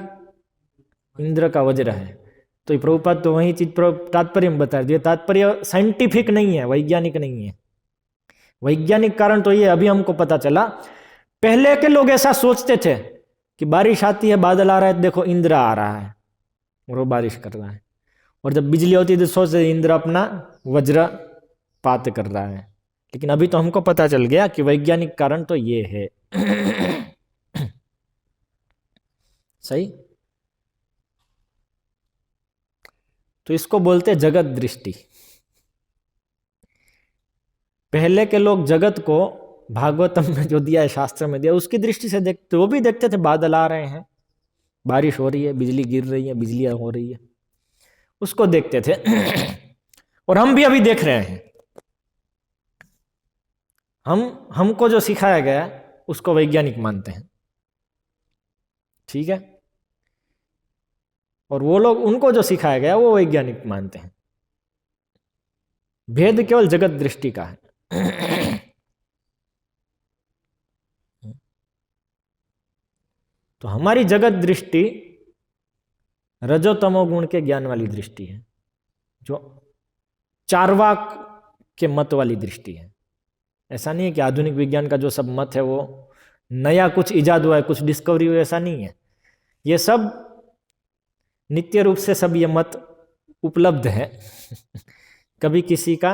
इंद्र का वज्र है। तो प्रभुपाद तो वही चीज तात्पर्य में बता दिया, तात्पर्य साइंटिफिक नहीं है, वैज्ञानिक नहीं है। वैज्ञानिक कारण तो ये अभी हमको पता चला, पहले के लोग ऐसा सोचते थे कि बारिश आती है, बादल आ रहा है, देखो इंद्र आ रहा है और वो बारिश कर रहा है, और जब बिजली होती है तो सोचते इंद्र अपना वज्रपात कर रहा है। लेकिन अभी तो हमको पता चल गया कि वैज्ञानिक कारण तो ये है। सही, तो इसको बोलते जगत दृष्टि। पहले के लोग जगत को भागवतम में जो दिया है, शास्त्र में दिया, उसकी दृष्टि से देखते, वो भी देखते थे बादल आ रहे हैं, बारिश हो रही है, बिजली गिर रही है, बिजलियां हो रही है, उसको देखते थे। और हम भी अभी देख रहे हैं। हमको जो सिखाया गया उसको वैज्ञानिक मानते हैं, ठीक है, और वो लोग उनको जो सिखाया गया वो वैज्ञानिक मानते हैं। भेद केवल जगत दृष्टि का है। तो हमारी जगत दृष्टि रजोतमो गुण के ज्ञान वाली दृष्टि है, जो चार्वाक के मत वाली दृष्टि है। ऐसा नहीं है कि आधुनिक विज्ञान का जो सब मत है वो नया कुछ इजाद हुआ है, कुछ डिस्कवरी हुई, ऐसा नहीं है। ये सब नित्य रूप से सब ये मत उपलब्ध है। कभी किसी का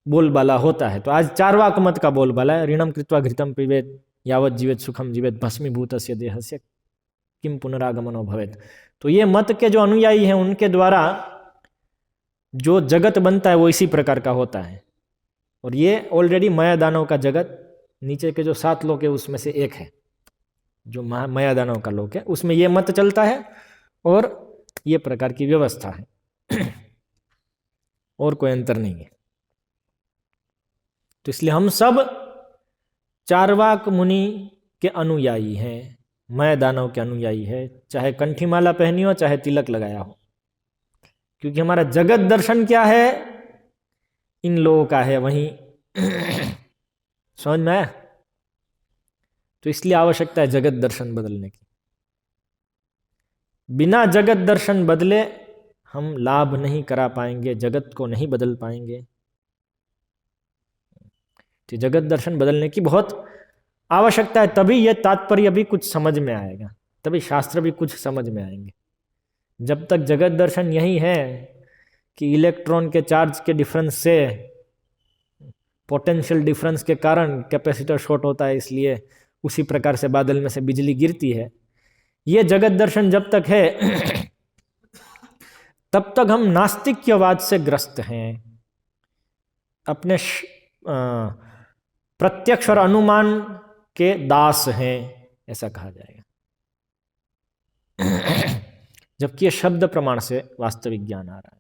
बोलबाला होता है, तो आज चार्वाक मत का बोलबाला है, ऋणम कृत्वा घृतम पिबेत, यावत् जीवेत सुखम जीवेत भस्मीभूतस्य देहस्य किम पुनरागमनो भवेत। तो ये मत के जो अनुयायी हैं उनके द्वारा जो जगत बनता है वो इसी प्रकार का होता है। और ये ऑलरेडी माया दानव का जगत, नीचे के जो 7 लोक है उसमें से एक है जो माया दानव का लोक है, उसमें ये मत चलता है और ये प्रकार की व्यवस्था है और कोई अंतर नहीं है। तो इसलिए हम सब चार्वाक मुनि के अनुयायी हैं, माया दानव के अनुयायी है, चाहे कंठीमाला पहनी हो चाहे तिलक लगाया हो, क्योंकि हमारा जगत दर्शन क्या है, इन लोगों का है। वहीं समझ में आया? तो इसलिए आवश्यकता है जगत दर्शन बदलने की। बिना जगत दर्शन बदले हम लाभ नहीं करा पाएंगे, जगत को नहीं बदल पाएंगे। तो जगत दर्शन बदलने की बहुत आवश्यकता है, तभी यह तात्पर्य भी कुछ समझ में आएगा, तभी शास्त्र भी कुछ समझ में आएंगे। जब तक जगत दर्शन यही है कि इलेक्ट्रॉन के चार्ज के डिफरेंस से, पोटेंशियल डिफरेंस के कारण कैपेसिटर शॉर्ट होता है, इसलिए उसी प्रकार से बादल में से बिजली गिरती है, ये जगत दर्शन जब तक है तब तक हम नास्तिक्यवाद से ग्रस्त हैं, अपने प्रत्यक्ष और अनुमान के दास हैं, ऐसा कहा जाएगा। जबकि ये शब्द प्रमाण से वास्तविक ज्ञान आ रहा है।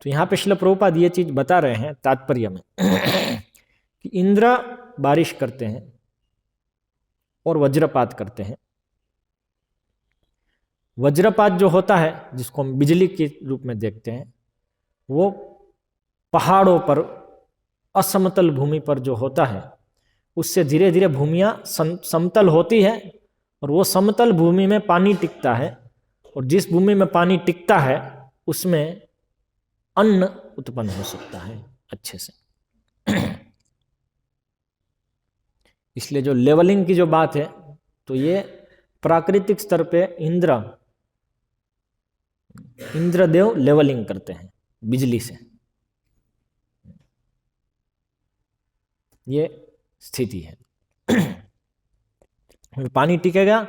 तो यहां पे श्रील प्रभुपाद ये चीज बता रहे हैं तात्पर्य में कि इंद्र बारिश करते हैं और वज्रपात करते हैं। वज्रपात जो होता है, जिसको हम बिजली के रूप में देखते हैं, वो पहाड़ों पर, असमतल भूमि पर जो होता है, उससे धीरे धीरे भूमियां समतल होती है और वो समतल भूमि में पानी टिकता है, और जिस भूमि में पानी टिकता है उसमें अन्न उत्पन्न हो सकता है अच्छे से। इसलिए जो लेवलिंग की जो बात है, तो ये प्राकृतिक स्तर पे इंद्रदेव लेवलिंग करते हैं बिजली से, ये स्थिति है। पानी टिकेगा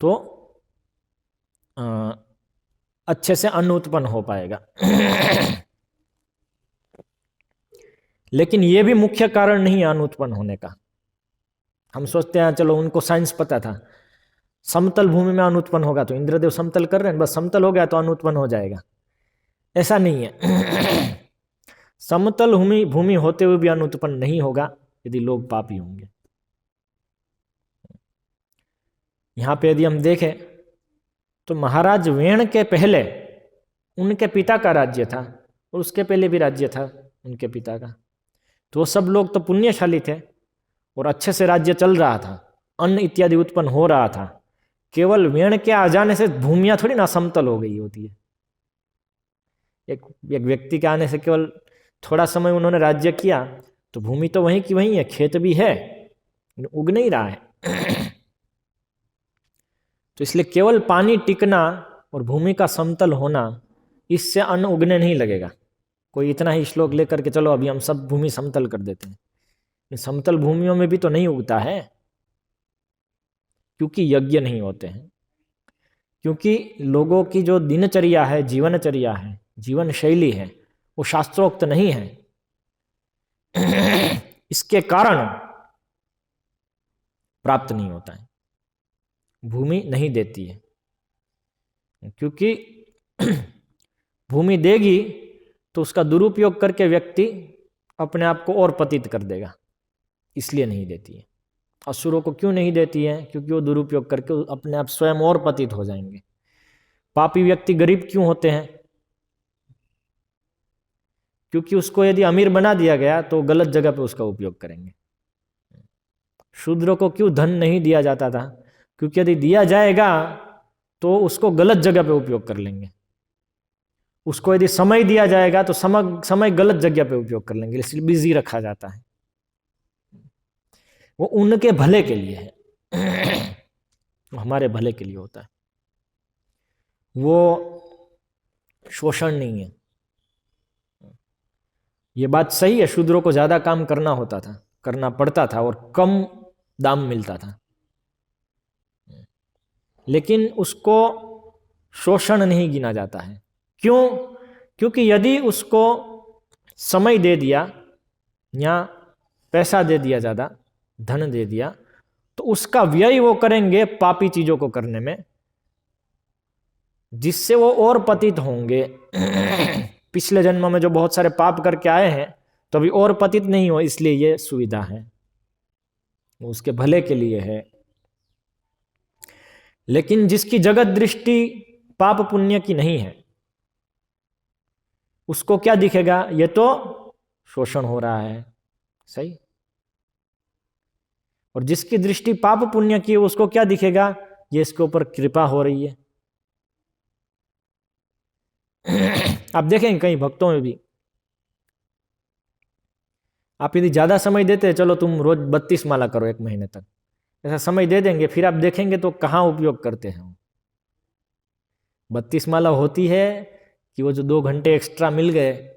तो अच्छे से अन्न उत्पन्न हो पाएगा। लेकिन यह भी मुख्य कारण नहीं है अन्न उत्पन्न होने का। हम सोचते हैं चलो उनको साइंस पता था, समतल भूमि में अन्न उत्पन्न होगा, तो इंद्रदेव समतल कर रहे हैं, बस समतल हो गया तो अन्न उत्पन्न हो जाएगा। ऐसा नहीं है। समतल भूमि होते हुए भी अन्न उत्पन्न नहीं होगा यदि लोग पापी होंगे। यहां पे यदि हम देखें तो महाराज वेण के पहले उनके पिता का राज्य था, और उसके पहले भी राज्य था उनके पिता का, तो वो सब लोग तो पुण्यशाली थे और अच्छे से राज्य चल रहा था, अन्न इत्यादि उत्पन्न हो रहा था। केवल वेण के आ जाने से भूमियां थोड़ी ना समतल हो गई होती है। एक व्यक्ति के आने से केवल थोड़ा समय उन्होंने राज्य किया तो भूमि तो वहीं की वहीं है, खेत भी है, उग नहीं रहा है। तो इसलिए केवल पानी टिकना और भूमि का समतल होना, इससे अन्न उगने नहीं लगेगा। कोई इतना ही श्लोक लेकर के चलो अभी हम सब भूमि समतल कर देते हैं, समतल भूमियों में भी तो नहीं उगता है, क्योंकि यज्ञ नहीं होते हैं, क्योंकि लोगों की जो दिनचर्या है, जीवनचर्या है, जीवन शैली है, वो शास्त्रोक्त नहीं है। इसके कारण प्राप्त नहीं होता है, भूमि नहीं देती है, क्योंकि भूमि देगी तो उसका दुरुपयोग करके व्यक्ति अपने आप को और पतित कर देगा, इसलिए नहीं देती है। असुरों को क्यों नहीं देती है? क्योंकि वो दुरुपयोग करके अपने आप स्वयं और पतित हो जाएंगे। पापी व्यक्ति गरीब क्यों होते हैं? क्योंकि उसको यदि अमीर बना दिया गया तो गलत जगह पे उसका उपयोग करेंगे। शूद्र को क्यों धन नहीं दिया जाता था? क्योंकि यदि दिया जाएगा तो उसको गलत जगह पे उपयोग कर लेंगे। उसको यदि समय दिया जाएगा तो समय गलत जगह पे उपयोग कर लेंगे, इसलिए बिजी रखा जाता है। वो उनके भले के लिए है, वो हमारे भले के लिए होता है, वो शोषण नहीं है। ये बात सही है, शूद्रों को ज़्यादा काम करना होता था, करना पड़ता था और कम दाम मिलता था, लेकिन उसको शोषण नहीं गिना जाता है। क्यों? क्योंकि यदि उसको समय दे दिया या पैसा दे दिया, ज़्यादा धन दे दिया, तो उसका व्यय वो करेंगे पापी चीज़ों को करने में, जिससे वो और पतित होंगे। पिछले जन्म में जो बहुत सारे पाप करके आए हैं तो अभी और पतित नहीं हो, इसलिए ये सुविधा है, उसके भले के लिए है। लेकिन जिसकी जगत दृष्टि पाप पुण्य की नहीं है, उसको क्या दिखेगा? ये तो शोषण हो रहा है, सही। और जिसकी दृष्टि पाप पुण्य की है, उसको क्या दिखेगा? ये इसके ऊपर कृपा हो रही है। आप देखेंगे कई भक्तों में भी, आप यदि ज्यादा समय देते हैं, चलो तुम रोज 32 माला करो 1 महीने तक, ऐसा समय दे देंगे, फिर आप देखेंगे तो कहाँ उपयोग करते हैं। 32 माला होती है कि वो जो 2 घंटे एक्स्ट्रा मिल गए,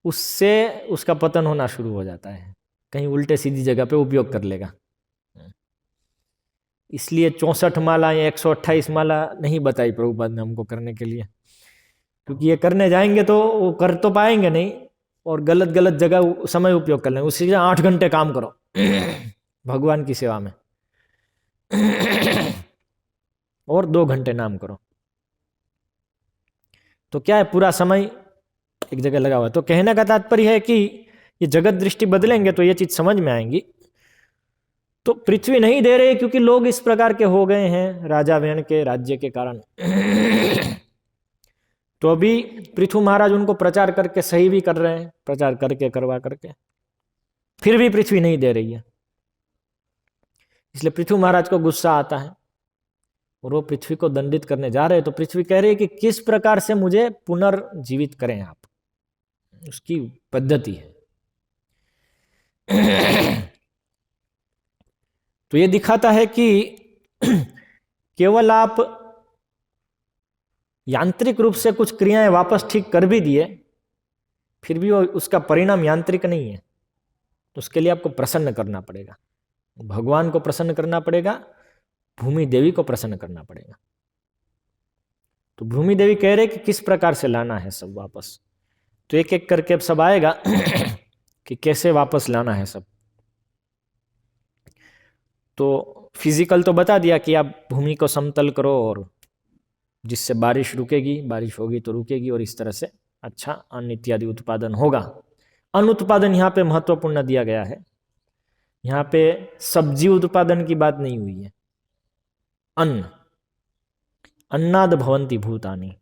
उससे उसका पतन होना शुरू हो जाता है, कहीं उल्टे सीधी जगह पे उपयोग कर लेगा। इसलिए 64 माला या 128 माला नहीं बताई प्रभुपाद ने हमको करने के लिए, क्योंकि ये करने जाएंगे तो वो कर तो पाएंगे नहीं, और गलत गलत जगह समय उपयोग कर लेंगे। उससे 8 घंटे काम करो भगवान की सेवा में, और 2 घंटे नाम करो, तो क्या है, पूरा समय एक जगह लगा हुआ है। तो कहने का तात्पर्य है कि ये जगत दृष्टि बदलेंगे तो ये चीज समझ में आएंगी। तो पृथ्वी नहीं दे रहे क्योंकि लोग इस प्रकार के हो गए हैं राजा वेण के राज्य के कारण। तो अभी पृथु महाराज उनको प्रचार करके सही भी कर रहे हैं, प्रचार करके करवा करके, फिर भी पृथ्वी नहीं दे रही है। इसलिए पृथु महाराज को गुस्सा आता है और वो पृथ्वी को दंडित करने जा रहे हैं। तो पृथ्वी कह रही है कि किस प्रकार से मुझे पुनर्जीवित करें आप, उसकी पद्धति है। तो ये दिखाता है कि केवल आप यांत्रिक रूप से कुछ क्रियाएं वापस ठीक कर भी दिए, फिर भी वो उसका परिणाम यांत्रिक नहीं है। तो उसके लिए आपको प्रसन्न करना पड़ेगा, भगवान को प्रसन्न करना पड़ेगा, भूमि देवी को प्रसन्न करना पड़ेगा। तो भूमि देवी कह रहे कि किस प्रकार से लाना है सब वापस। तो एक एक करके अब सब आएगा कि कैसे वापस लाना है सब। तो फिजिकल तो बता दिया कि आप भूमि को समतल करो, और जिससे बारिश रुकेगी, बारिश होगी तो रुकेगी, और इस तरह से अच्छा अन्न इत्यादि उत्पादन होगा। अन्न उत्पादन यहाँ पे महत्वपूर्ण दिया गया है। यहाँ पे सब्जी उत्पादन की बात नहीं हुई है। अन्न, अन्नाद भवंती भूतानि।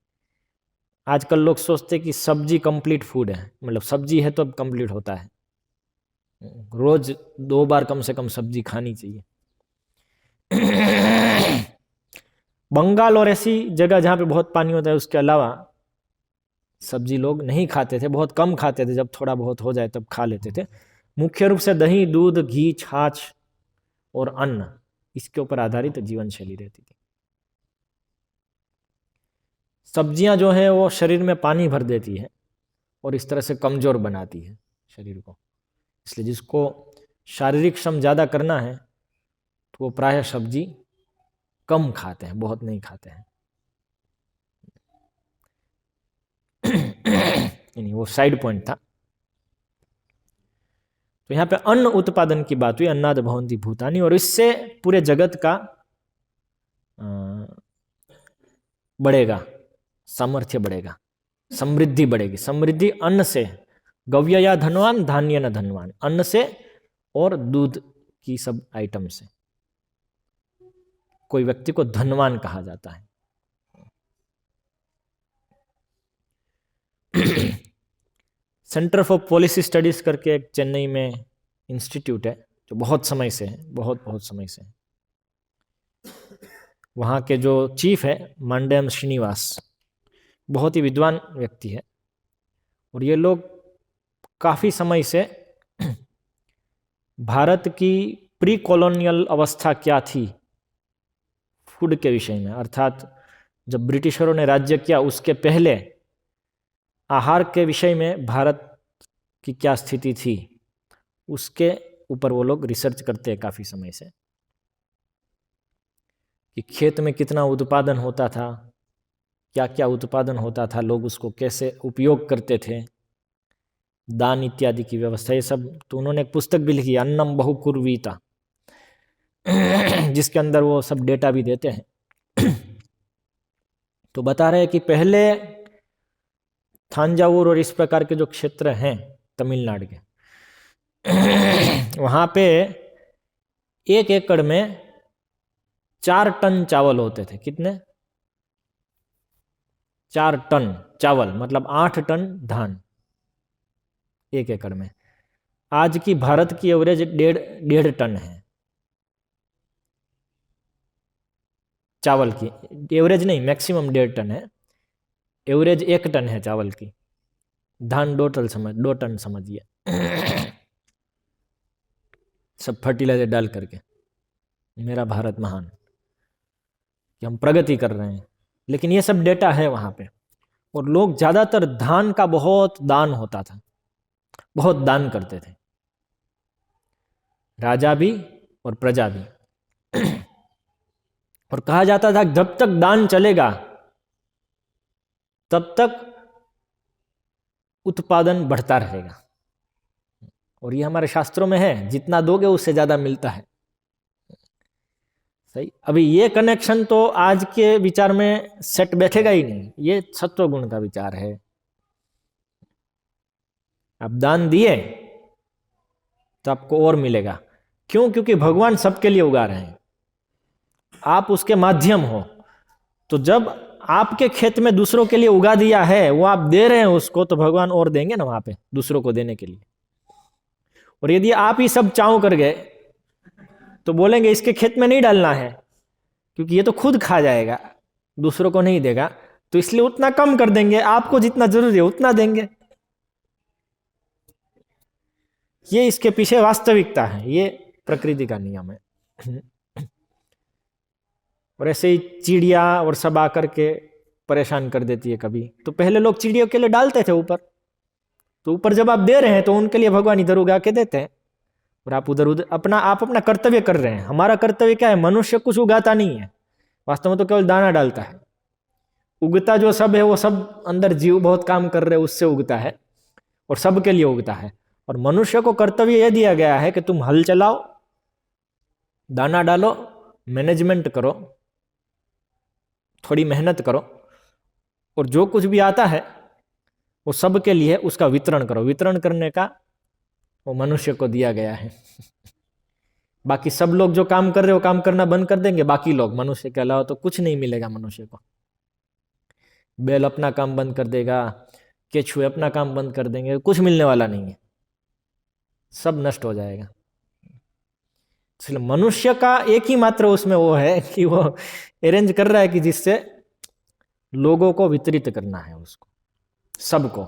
आजकल लोग सोचते कि सब्जी कंप्लीट फूड है, मतलब सब्जी है तो अब कंप्लीट होता है, रोज 2 बार कम से कम सब्जी खानी चाहिए। बंगाल और ऐसी जगह जहाँ पे बहुत पानी होता है, उसके अलावा सब्जी लोग नहीं खाते थे, बहुत कम खाते थे, जब थोड़ा बहुत हो जाए तब खा लेते थे। मुख्य रूप से दही, दूध, घी, छाछ और अन्न, इसके ऊपर आधारित जीवन शैली रहती थी। सब्जियां जो है वो शरीर में पानी भर देती है और इस तरह से कमजोर बनाती है शरीर को। इसलिए जिसको शारीरिक श्रम ज़्यादा करना है तो वो प्रायः सब्जी कम खाते हैं, बहुत नहीं खाते हैं। वो साइड पॉइंट था। तो यहाँ पे अन्न उत्पादन की बात हुई, अन्नाद भवन्ति भूतानि, और इससे पूरे जगत का बढ़ेगा, सामर्थ्य बढ़ेगा, समृद्धि बढ़ेगी। समृद्धि अन्न से, गव्य या धनवान, धान्य न धनवान, अन्न से और दूध की सब आइटम से कोई व्यक्ति को धनवान कहा जाता है। सेंटर फॉर पॉलिसी स्टडीज करके एक चेन्नई में इंस्टीट्यूट है जो बहुत समय से है, बहुत समय से है। वहाँ के जो चीफ है मांडेम श्रीनिवास, बहुत ही विद्वान व्यक्ति है, और ये लोग काफ़ी समय से भारत की प्री कॉलोनियल अवस्था क्या थी फूड के विषय में, अर्थात जब ब्रिटिशरों ने राज्य किया उसके पहले आहार के विषय में भारत की क्या स्थिति थी, उसके ऊपर वो लोग रिसर्च करते हैं काफ़ी समय से, कि खेत में कितना उत्पादन होता था, क्या क्या उत्पादन होता था, लोग उसको कैसे उपयोग करते थे, दान इत्यादि की व्यवस्था, ये सब। तो उन्होंने एक पुस्तक भी लिखी, अन्नम बहुकुर्वीता, जिसके अंदर वो सब डेटा भी देते हैं। तो बता रहे हैं कि पहले थांजावुर और इस प्रकार के जो क्षेत्र हैं तमिलनाडु के, वहाँ पे 1 एकड़ में 4 टन चावल होते थे। कितने? 4 टन चावल, मतलब 8 टन धान 1 एकड़ में। आज की भारत की एवरेज 1.5 टन है चावल की। एवरेज नहीं, मैक्सिमम 1.5 टन है, एवरेज 1 टन है चावल की। धान 2 टन समझिए, सब फर्टिलाइजर डाल करके। मेरा भारत महान, कि हम प्रगति कर रहे हैं। लेकिन ये सब डेटा है वहाँ पे। और लोग ज़्यादातर धान का बहुत दान होता था, बहुत दान करते थे, राजा भी और प्रजा भी। और कहा जाता था जब तक दान चलेगा तब तक उत्पादन बढ़ता रहेगा। और ये हमारे शास्त्रों में है, जितना दोगे उससे ज़्यादा मिलता है। सही। अभी ये कनेक्शन तो आज के विचार में सेट बैठेगा ही नहीं, ये सत्व गुण का विचार है। आप दान दिए तो आपको और मिलेगा। क्यों? क्योंकि भगवान सबके लिए उगा रहे हैं, आप उसके माध्यम हो। तो जब आपके खेत में दूसरों के लिए उगा दिया है, वो आप दे रहे हैं उसको, तो भगवान और देंगे ना वहां पे दूसरों को देने के लिए। और यदि आप ही सब चाव कर गए तो बोलेंगे इसके खेत में नहीं डालना है, क्योंकि ये तो खुद खा जाएगा, दूसरों को नहीं देगा, तो इसलिए उतना कम कर देंगे, आपको जितना जरूरी है उतना देंगे। ये इसके पीछे वास्तविकता है, ये प्रकृति का नियम है। और ऐसे ही चिड़िया और सब आकर के परेशान कर देती है कभी। तो पहले लोग चिड़ियों के लिए डालते थे ऊपर, तो ऊपर जब आप दे रहे हैं तो उनके लिए भगवान इधर उगा के देते हैं, और आप उधर उधर आप अपना कर्तव्य कर रहे हैं। हमारा कर्तव्य क्या है? मनुष्य कुछ उगाता नहीं है, वास्तव में तो केवल दाना डालता है। उगता जो सब है वो सब अंदर जीव बहुत काम कर रहे हैं, उससे उगता है और सबके लिए उगता है। और मनुष्य को कर्तव्य यह दिया गया है कि तुम हल चलाओ, दाना डालो, मैनेजमेंट करो, थोड़ी मेहनत करो, और जो कुछ भी आता है वो सबके लिए उसका वितरण करो। वितरण करने का वो मनुष्य को दिया गया है। बाकी सब लोग जो काम कर रहे हो काम करना बंद कर देंगे, बाकी लोग मनुष्य के अलावा तो कुछ नहीं मिलेगा मनुष्य को। बैल अपना काम बंद कर देगा, केचुए अपना काम बंद कर देंगे, कुछ मिलने वाला नहीं है, सब नष्ट हो जाएगा। इसलिए मनुष्य का एक ही मात्र उसमें वो है कि वो अरेंज कर रहा है कि जिससे लोगों को वितरित करना है, उसको सबको,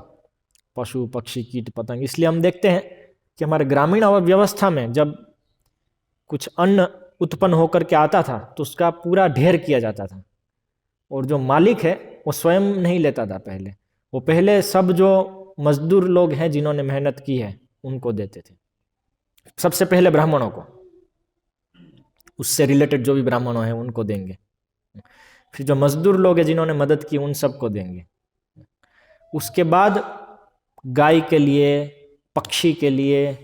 पशु पक्षी कीट पतंग। इसलिए हम देखते हैं कि हमारे ग्रामीण व्यवस्था में जब कुछ अन्न उत्पन्न होकर के आता था तो उसका पूरा ढेर किया जाता था, और जो मालिक है वो स्वयं नहीं लेता था पहले, वो पहले सब जो मजदूर लोग हैं जिन्होंने मेहनत की है उनको देते थे। सबसे पहले ब्राह्मणों को, उससे रिलेटेड जो भी ब्राह्मणों हैं उनको देंगे, फिर जो मजदूर लोग हैं जिन्होंने मदद की उन सबको देंगे। उसके बाद गाय के लिए, पक्षी के लिए,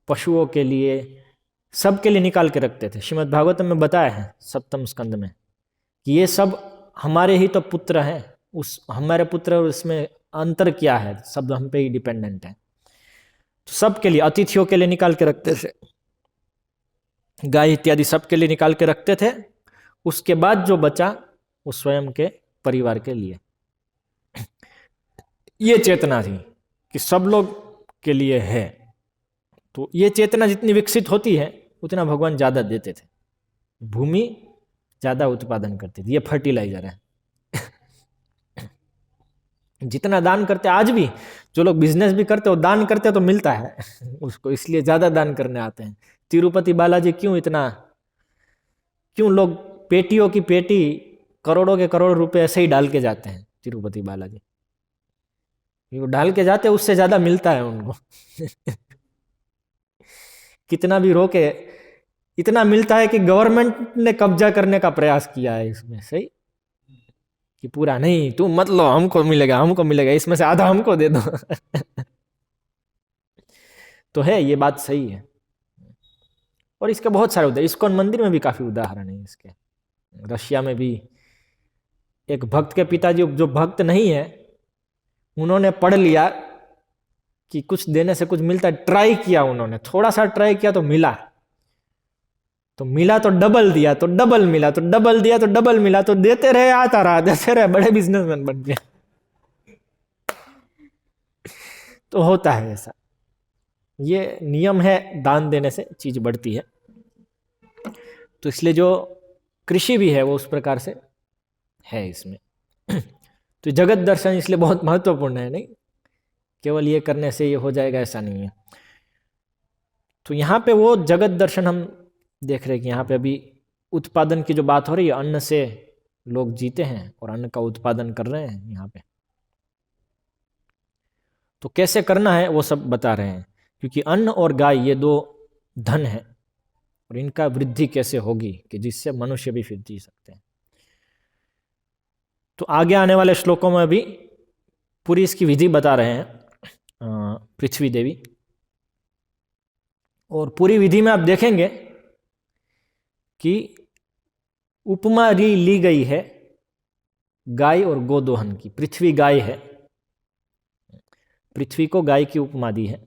पशुओं के लिए, सबके लिए निकाल के रखते थे। श्रीमद् भागवतम में बताया है 7वें स्कंद में कि ये सब हमारे ही तो पुत्र हैं, उस हमारे पुत्र और इसमें अंतर क्या है, सब हम पे ही डिपेंडेंट है। तो सबके लिए, अतिथियों के लिए निकाल के रखते थे, गाय इत्यादि सबके लिए निकाल के रखते थे। उसके बाद जो बचा वो स्वयं के परिवार के लिए। ये चेतना थी कि सब लोग के लिए है। तो ये चेतना जितनी विकसित होती है उतना भगवान ज़्यादा देते थे, भूमि ज़्यादा उत्पादन करती थी। ये फर्टिलाइजर है। जितना दान करते, आज भी जो लोग बिजनेस भी करते हो दान करते तो मिलता है उसको, इसलिए ज़्यादा दान करने आते हैं। तिरुपति बालाजी क्यों लोग पेटियों की पेटी, करोड़ों के करोड़ रुपए ऐसे ही डाल के जाते हैं तिरुपति बालाजी? वो डाल के जाते उससे ज्यादा मिलता है उनको। कितना भी रोके, इतना मिलता है कि गवर्नमेंट ने कब्जा करने का प्रयास किया है इसमें। सही कि पूरा नहीं, तुम मत लो, हमको मिलेगा, हमको मिलेगा, इसमें से आधा हमको दे दो। तो है, ये बात सही है। और इसके बहुत सारे उदाहरण, इस्कॉन मंदिर में भी काफी उदाहरण है इसके। रशिया में भी एक भक्त के पिताजी, जो भक्त नहीं है, उन्होंने पढ़ लिया कि कुछ देने से कुछ मिलता है, ट्राई किया उन्होंने, थोड़ा सा ट्राई किया तो मिला, तो मिला तो डबल दिया, तो डबल मिला, तो डबल दिया तो डबल मिला, तो देते रहे, आता रहा, देते रहे, बड़े बिजनेसमैन बन गए। तो होता है ऐसा, ये नियम है, दान देने से चीज बढ़ती है। तो इसलिए जो कृषि भी है वो उस प्रकार से है इसमें। तो जगत दर्शन इसलिए बहुत महत्वपूर्ण है, नहीं केवल ये करने से ये हो जाएगा ऐसा नहीं है। तो यहाँ पे वो जगत दर्शन हम देख रहे हैं कि यहाँ पे अभी उत्पादन की जो बात हो रही है, अन्न से लोग जीते हैं और अन्न का उत्पादन कर रहे हैं यहाँ पे। तो कैसे करना है वो सब बता रहे हैं, क्योंकि अन्न और गाय ये दो धन है, और इनका वृद्धि कैसे होगी कि जिससे मनुष्य भी फिर जी सकते हैं। तो आगे आने वाले श्लोकों में भी पूरी इसकी विधि बता रहे हैं पृथ्वी देवी। और पूरी विधि में आप देखेंगे कि उपमा ली गई है गाय और गोदोहन की। पृथ्वी गाय है, पृथ्वी को गाय की उपमा दी है।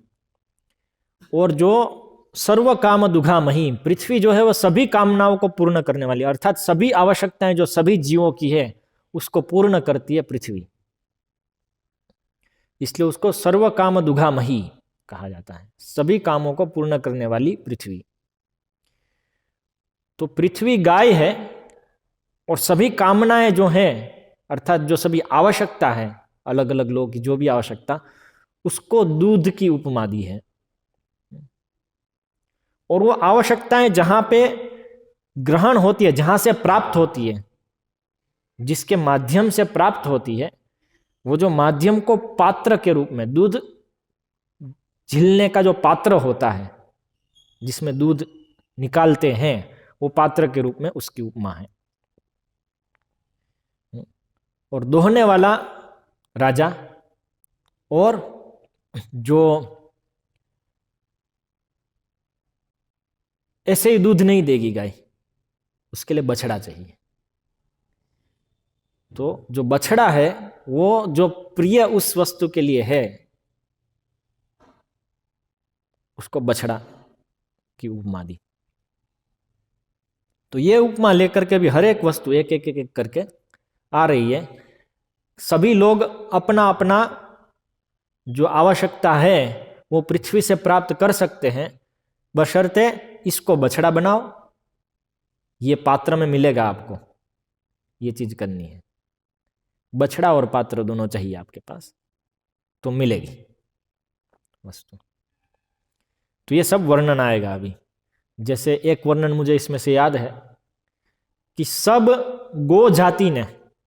और जो सर्व काम दुघा मही, पृथ्वी जो है वह सभी कामनाओं को पूर्ण करने वाली, अर्थात सभी आवश्यकताएं जो सभी जीवों की है उसको पूर्ण करती है पृथ्वी, इसलिए उसको सर्व काम दुघा मही कहा जाता है, सभी कामों को पूर्ण करने वाली पृथ्वी। तो पृथ्वी गाय है और सभी कामनाएं जो हैं, अर्थात जो सभी आवश्यकता है अलग अलग लोगों की जो भी आवश्यकता, उसको दूध की उपमा दी है। और वो आवश्यकताएं जहां पे ग्रहण होती है, जहां से प्राप्त होती है, जिसके माध्यम से प्राप्त होती है, वो जो माध्यम को पात्र के रूप में, दूध झिलने का जो पात्र होता है जिसमें दूध निकालते हैं, वो पात्र के रूप में उसकी उपमा है। और दोहने वाला राजा, और जो ऐसे ही दूध नहीं देगी गाय, उसके लिए बछड़ा चाहिए। तो जो बछड़ा है वो जो प्रिय उस वस्तु के लिए है, उसको बछड़ा की उपमा दी। तो ये उपमा लेकर के भी हर एक वस्तु एक एक एक करके आ रही है। सभी लोग अपना अपना जो आवश्यकता है वो पृथ्वी से प्राप्त कर सकते हैं, बशर्ते इसको बछड़ा बनाओ, ये पात्र में मिलेगा आपको, ये चीज करनी है। बछड़ा और पात्र दोनों चाहिए आपके पास तो मिलेगी वस्तु। तो ये सब वर्णन आएगा अभी। जैसे एक वर्णन मुझे इसमें से याद है कि सब गो जाति ने,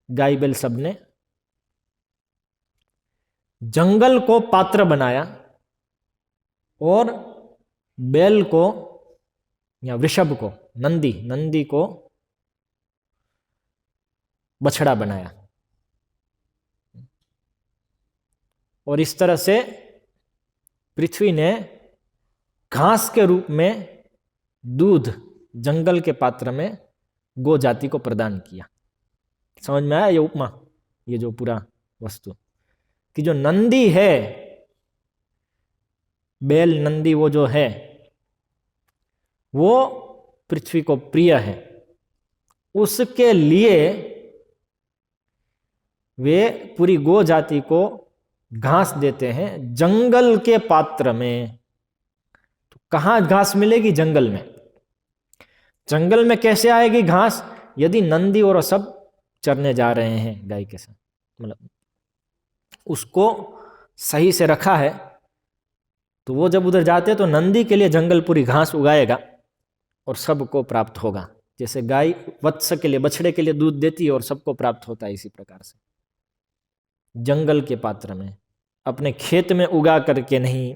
गाय बैल सब ने जंगल को पात्र बनाया और बैल को या वृषभ को, नंदी को बछड़ा बनाया। और इस तरह से पृथ्वी ने घास के रूप में दूध जंगल के पात्र में गो जाति को प्रदान किया। समझ में आया ये उपमा, ये जो पूरा वस्तु कि जो नंदी है, बैल नंदी वो जो है वो पृथ्वी को प्रिय है, उसके लिए वे पूरी गो जाति को घास देते हैं जंगल के पात्र में। तो कहां घास मिलेगी? जंगल में। जंगल में कैसे आएगी घास? यदि नंदी और सब चरने जा रहे हैं गाय के साथ, मतलब उसको सही से रखा है, तो वो जब उधर जाते हैं तो नंदी के लिए जंगल पूरी घास उगाएगा और सबको प्राप्त होगा। जैसे गाय वत्स के लिए, बछड़े के लिए दूध देती है और सबको प्राप्त होता है, इसी प्रकार से जंगल के पात्र में अपने खेत में उगा करके नहीं।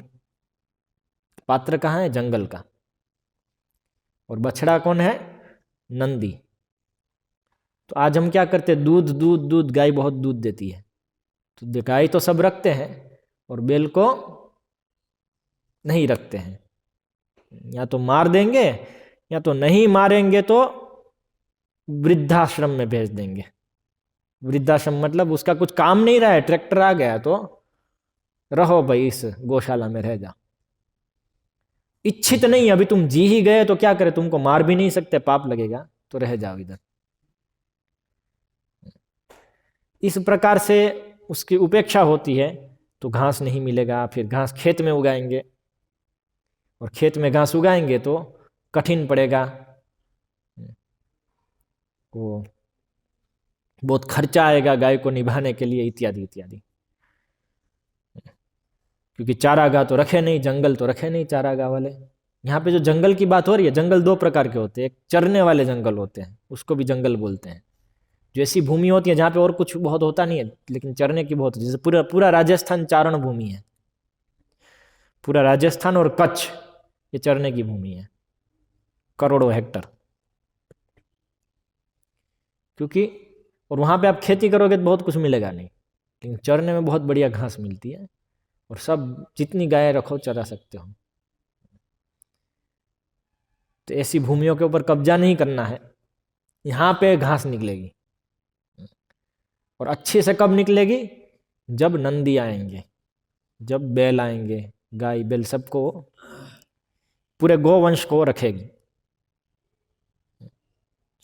पात्र कहाँ है? जंगल का। और बछड़ा कौन है? नंदी। तो आज हम क्या करते हैं? दूध दूध दूध, गाय बहुत दूध देती है, तो गाय तो सब रखते हैं और बैल को नहीं रखते हैं। या तो मार देंगे, या तो नहीं मारेंगे तो वृद्धाश्रम में भेज देंगे। वृद्धाश्रम मतलब उसका कुछ काम नहीं रहा है, ट्रैक्टर आ गया तो रहो भाई इस गौशाला में रह जा। इच्छित नहीं, अभी तुम जी ही गए तो क्या करे, तुमको मार भी नहीं सकते, पाप लगेगा, तो रह जाओ इधर। इस प्रकार से उसकी उपेक्षा होती है तो घास नहीं मिलेगा, फिर घास खेत में उगाएंगे, और खेत में घास उगाएंगे तो कठिन पड़ेगा, वो बहुत खर्चा आएगा गाय को निभाने के लिए, इत्यादि इत्यादि। क्योंकि चारागाह तो रखे नहीं, जंगल तो रखे नहीं चारागाह वाले। यहाँ पे जो जंगल की बात हो रही है, जंगल दो प्रकार के होते हैं। एक चरने वाले जंगल होते हैं, उसको भी जंगल बोलते हैं। जो ऐसी भूमि होती है जहाँ पे और कुछ बहुत होता नहीं है, लेकिन चरने की बहुत, जैसे पूरा पूरा राजस्थान चारण भूमि है। पूरा राजस्थान और कच्छ ये चरने की भूमि है, करोड़ों हेक्टर। क्योंकि और वहाँ पे आप खेती करोगे तो बहुत कुछ मिलेगा नहीं, लेकिन चरने में बहुत बढ़िया घास मिलती है, और सब जितनी गाय रखो चरा सकते हो। तो ऐसी भूमियों के ऊपर कब्जा नहीं करना है। यहाँ पे घास निकलेगी, और अच्छे से कब निकलेगी? जब नंदी आएंगे, जब बैल आएंगे, गाय बैल सबको, पूरे गोवंश को रखेगी।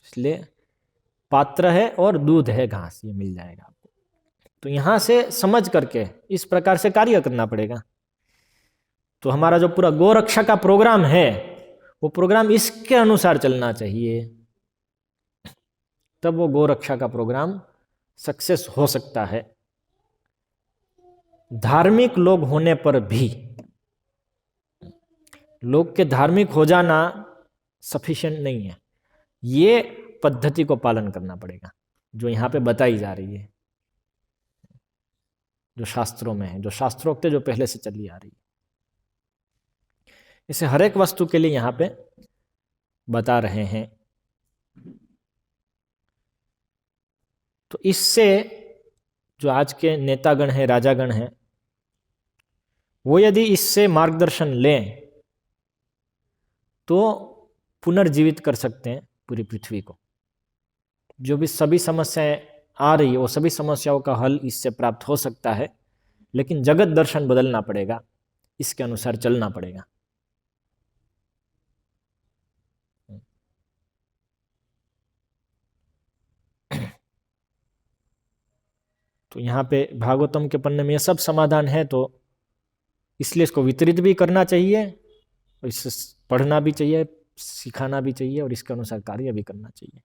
इसलिए पात्र है और दूध है, घास ये मिल जाएगा आपको। तो यहाँ से समझ करके इस प्रकार से कार्य करना पड़ेगा। तो हमारा जो पूरा गोरक्षा का प्रोग्राम है, वो प्रोग्राम इसके अनुसार चलना चाहिए, तब वो गोरक्षा का प्रोग्राम सक्सेस हो सकता है। धार्मिक लोग होने पर भी लोग के धार्मिक हो जाना सफिशिएंट नहीं है, ये पद्धति को पालन करना पड़ेगा जो यहाँ पे बताई जा रही है, जो शास्त्रों में है, जो शास्त्रोक्त है, जो पहले से चली आ रही है। इसे हर एक वस्तु के लिए यहाँ पे बता रहे हैं। तो इससे जो आज के नेतागण हैं, राजागण हैं, वो यदि इससे मार्गदर्शन लें तो पुनर्जीवित कर सकते हैं पूरी पृथ्वी को। जो भी सभी समस्याएं आ रही है, वो सभी समस्याओं का हल इससे प्राप्त हो सकता है, लेकिन जगत दर्शन बदलना पड़ेगा, इसके अनुसार चलना पड़ेगा। तो यहाँ पे भागवतम के पन्ने में ये सब समाधान है, तो इसलिए इसको वितरित भी करना चाहिए, और इससे पढ़ना भी चाहिए, सिखाना भी चाहिए, और इसके अनुसार कार्य भी करना चाहिए।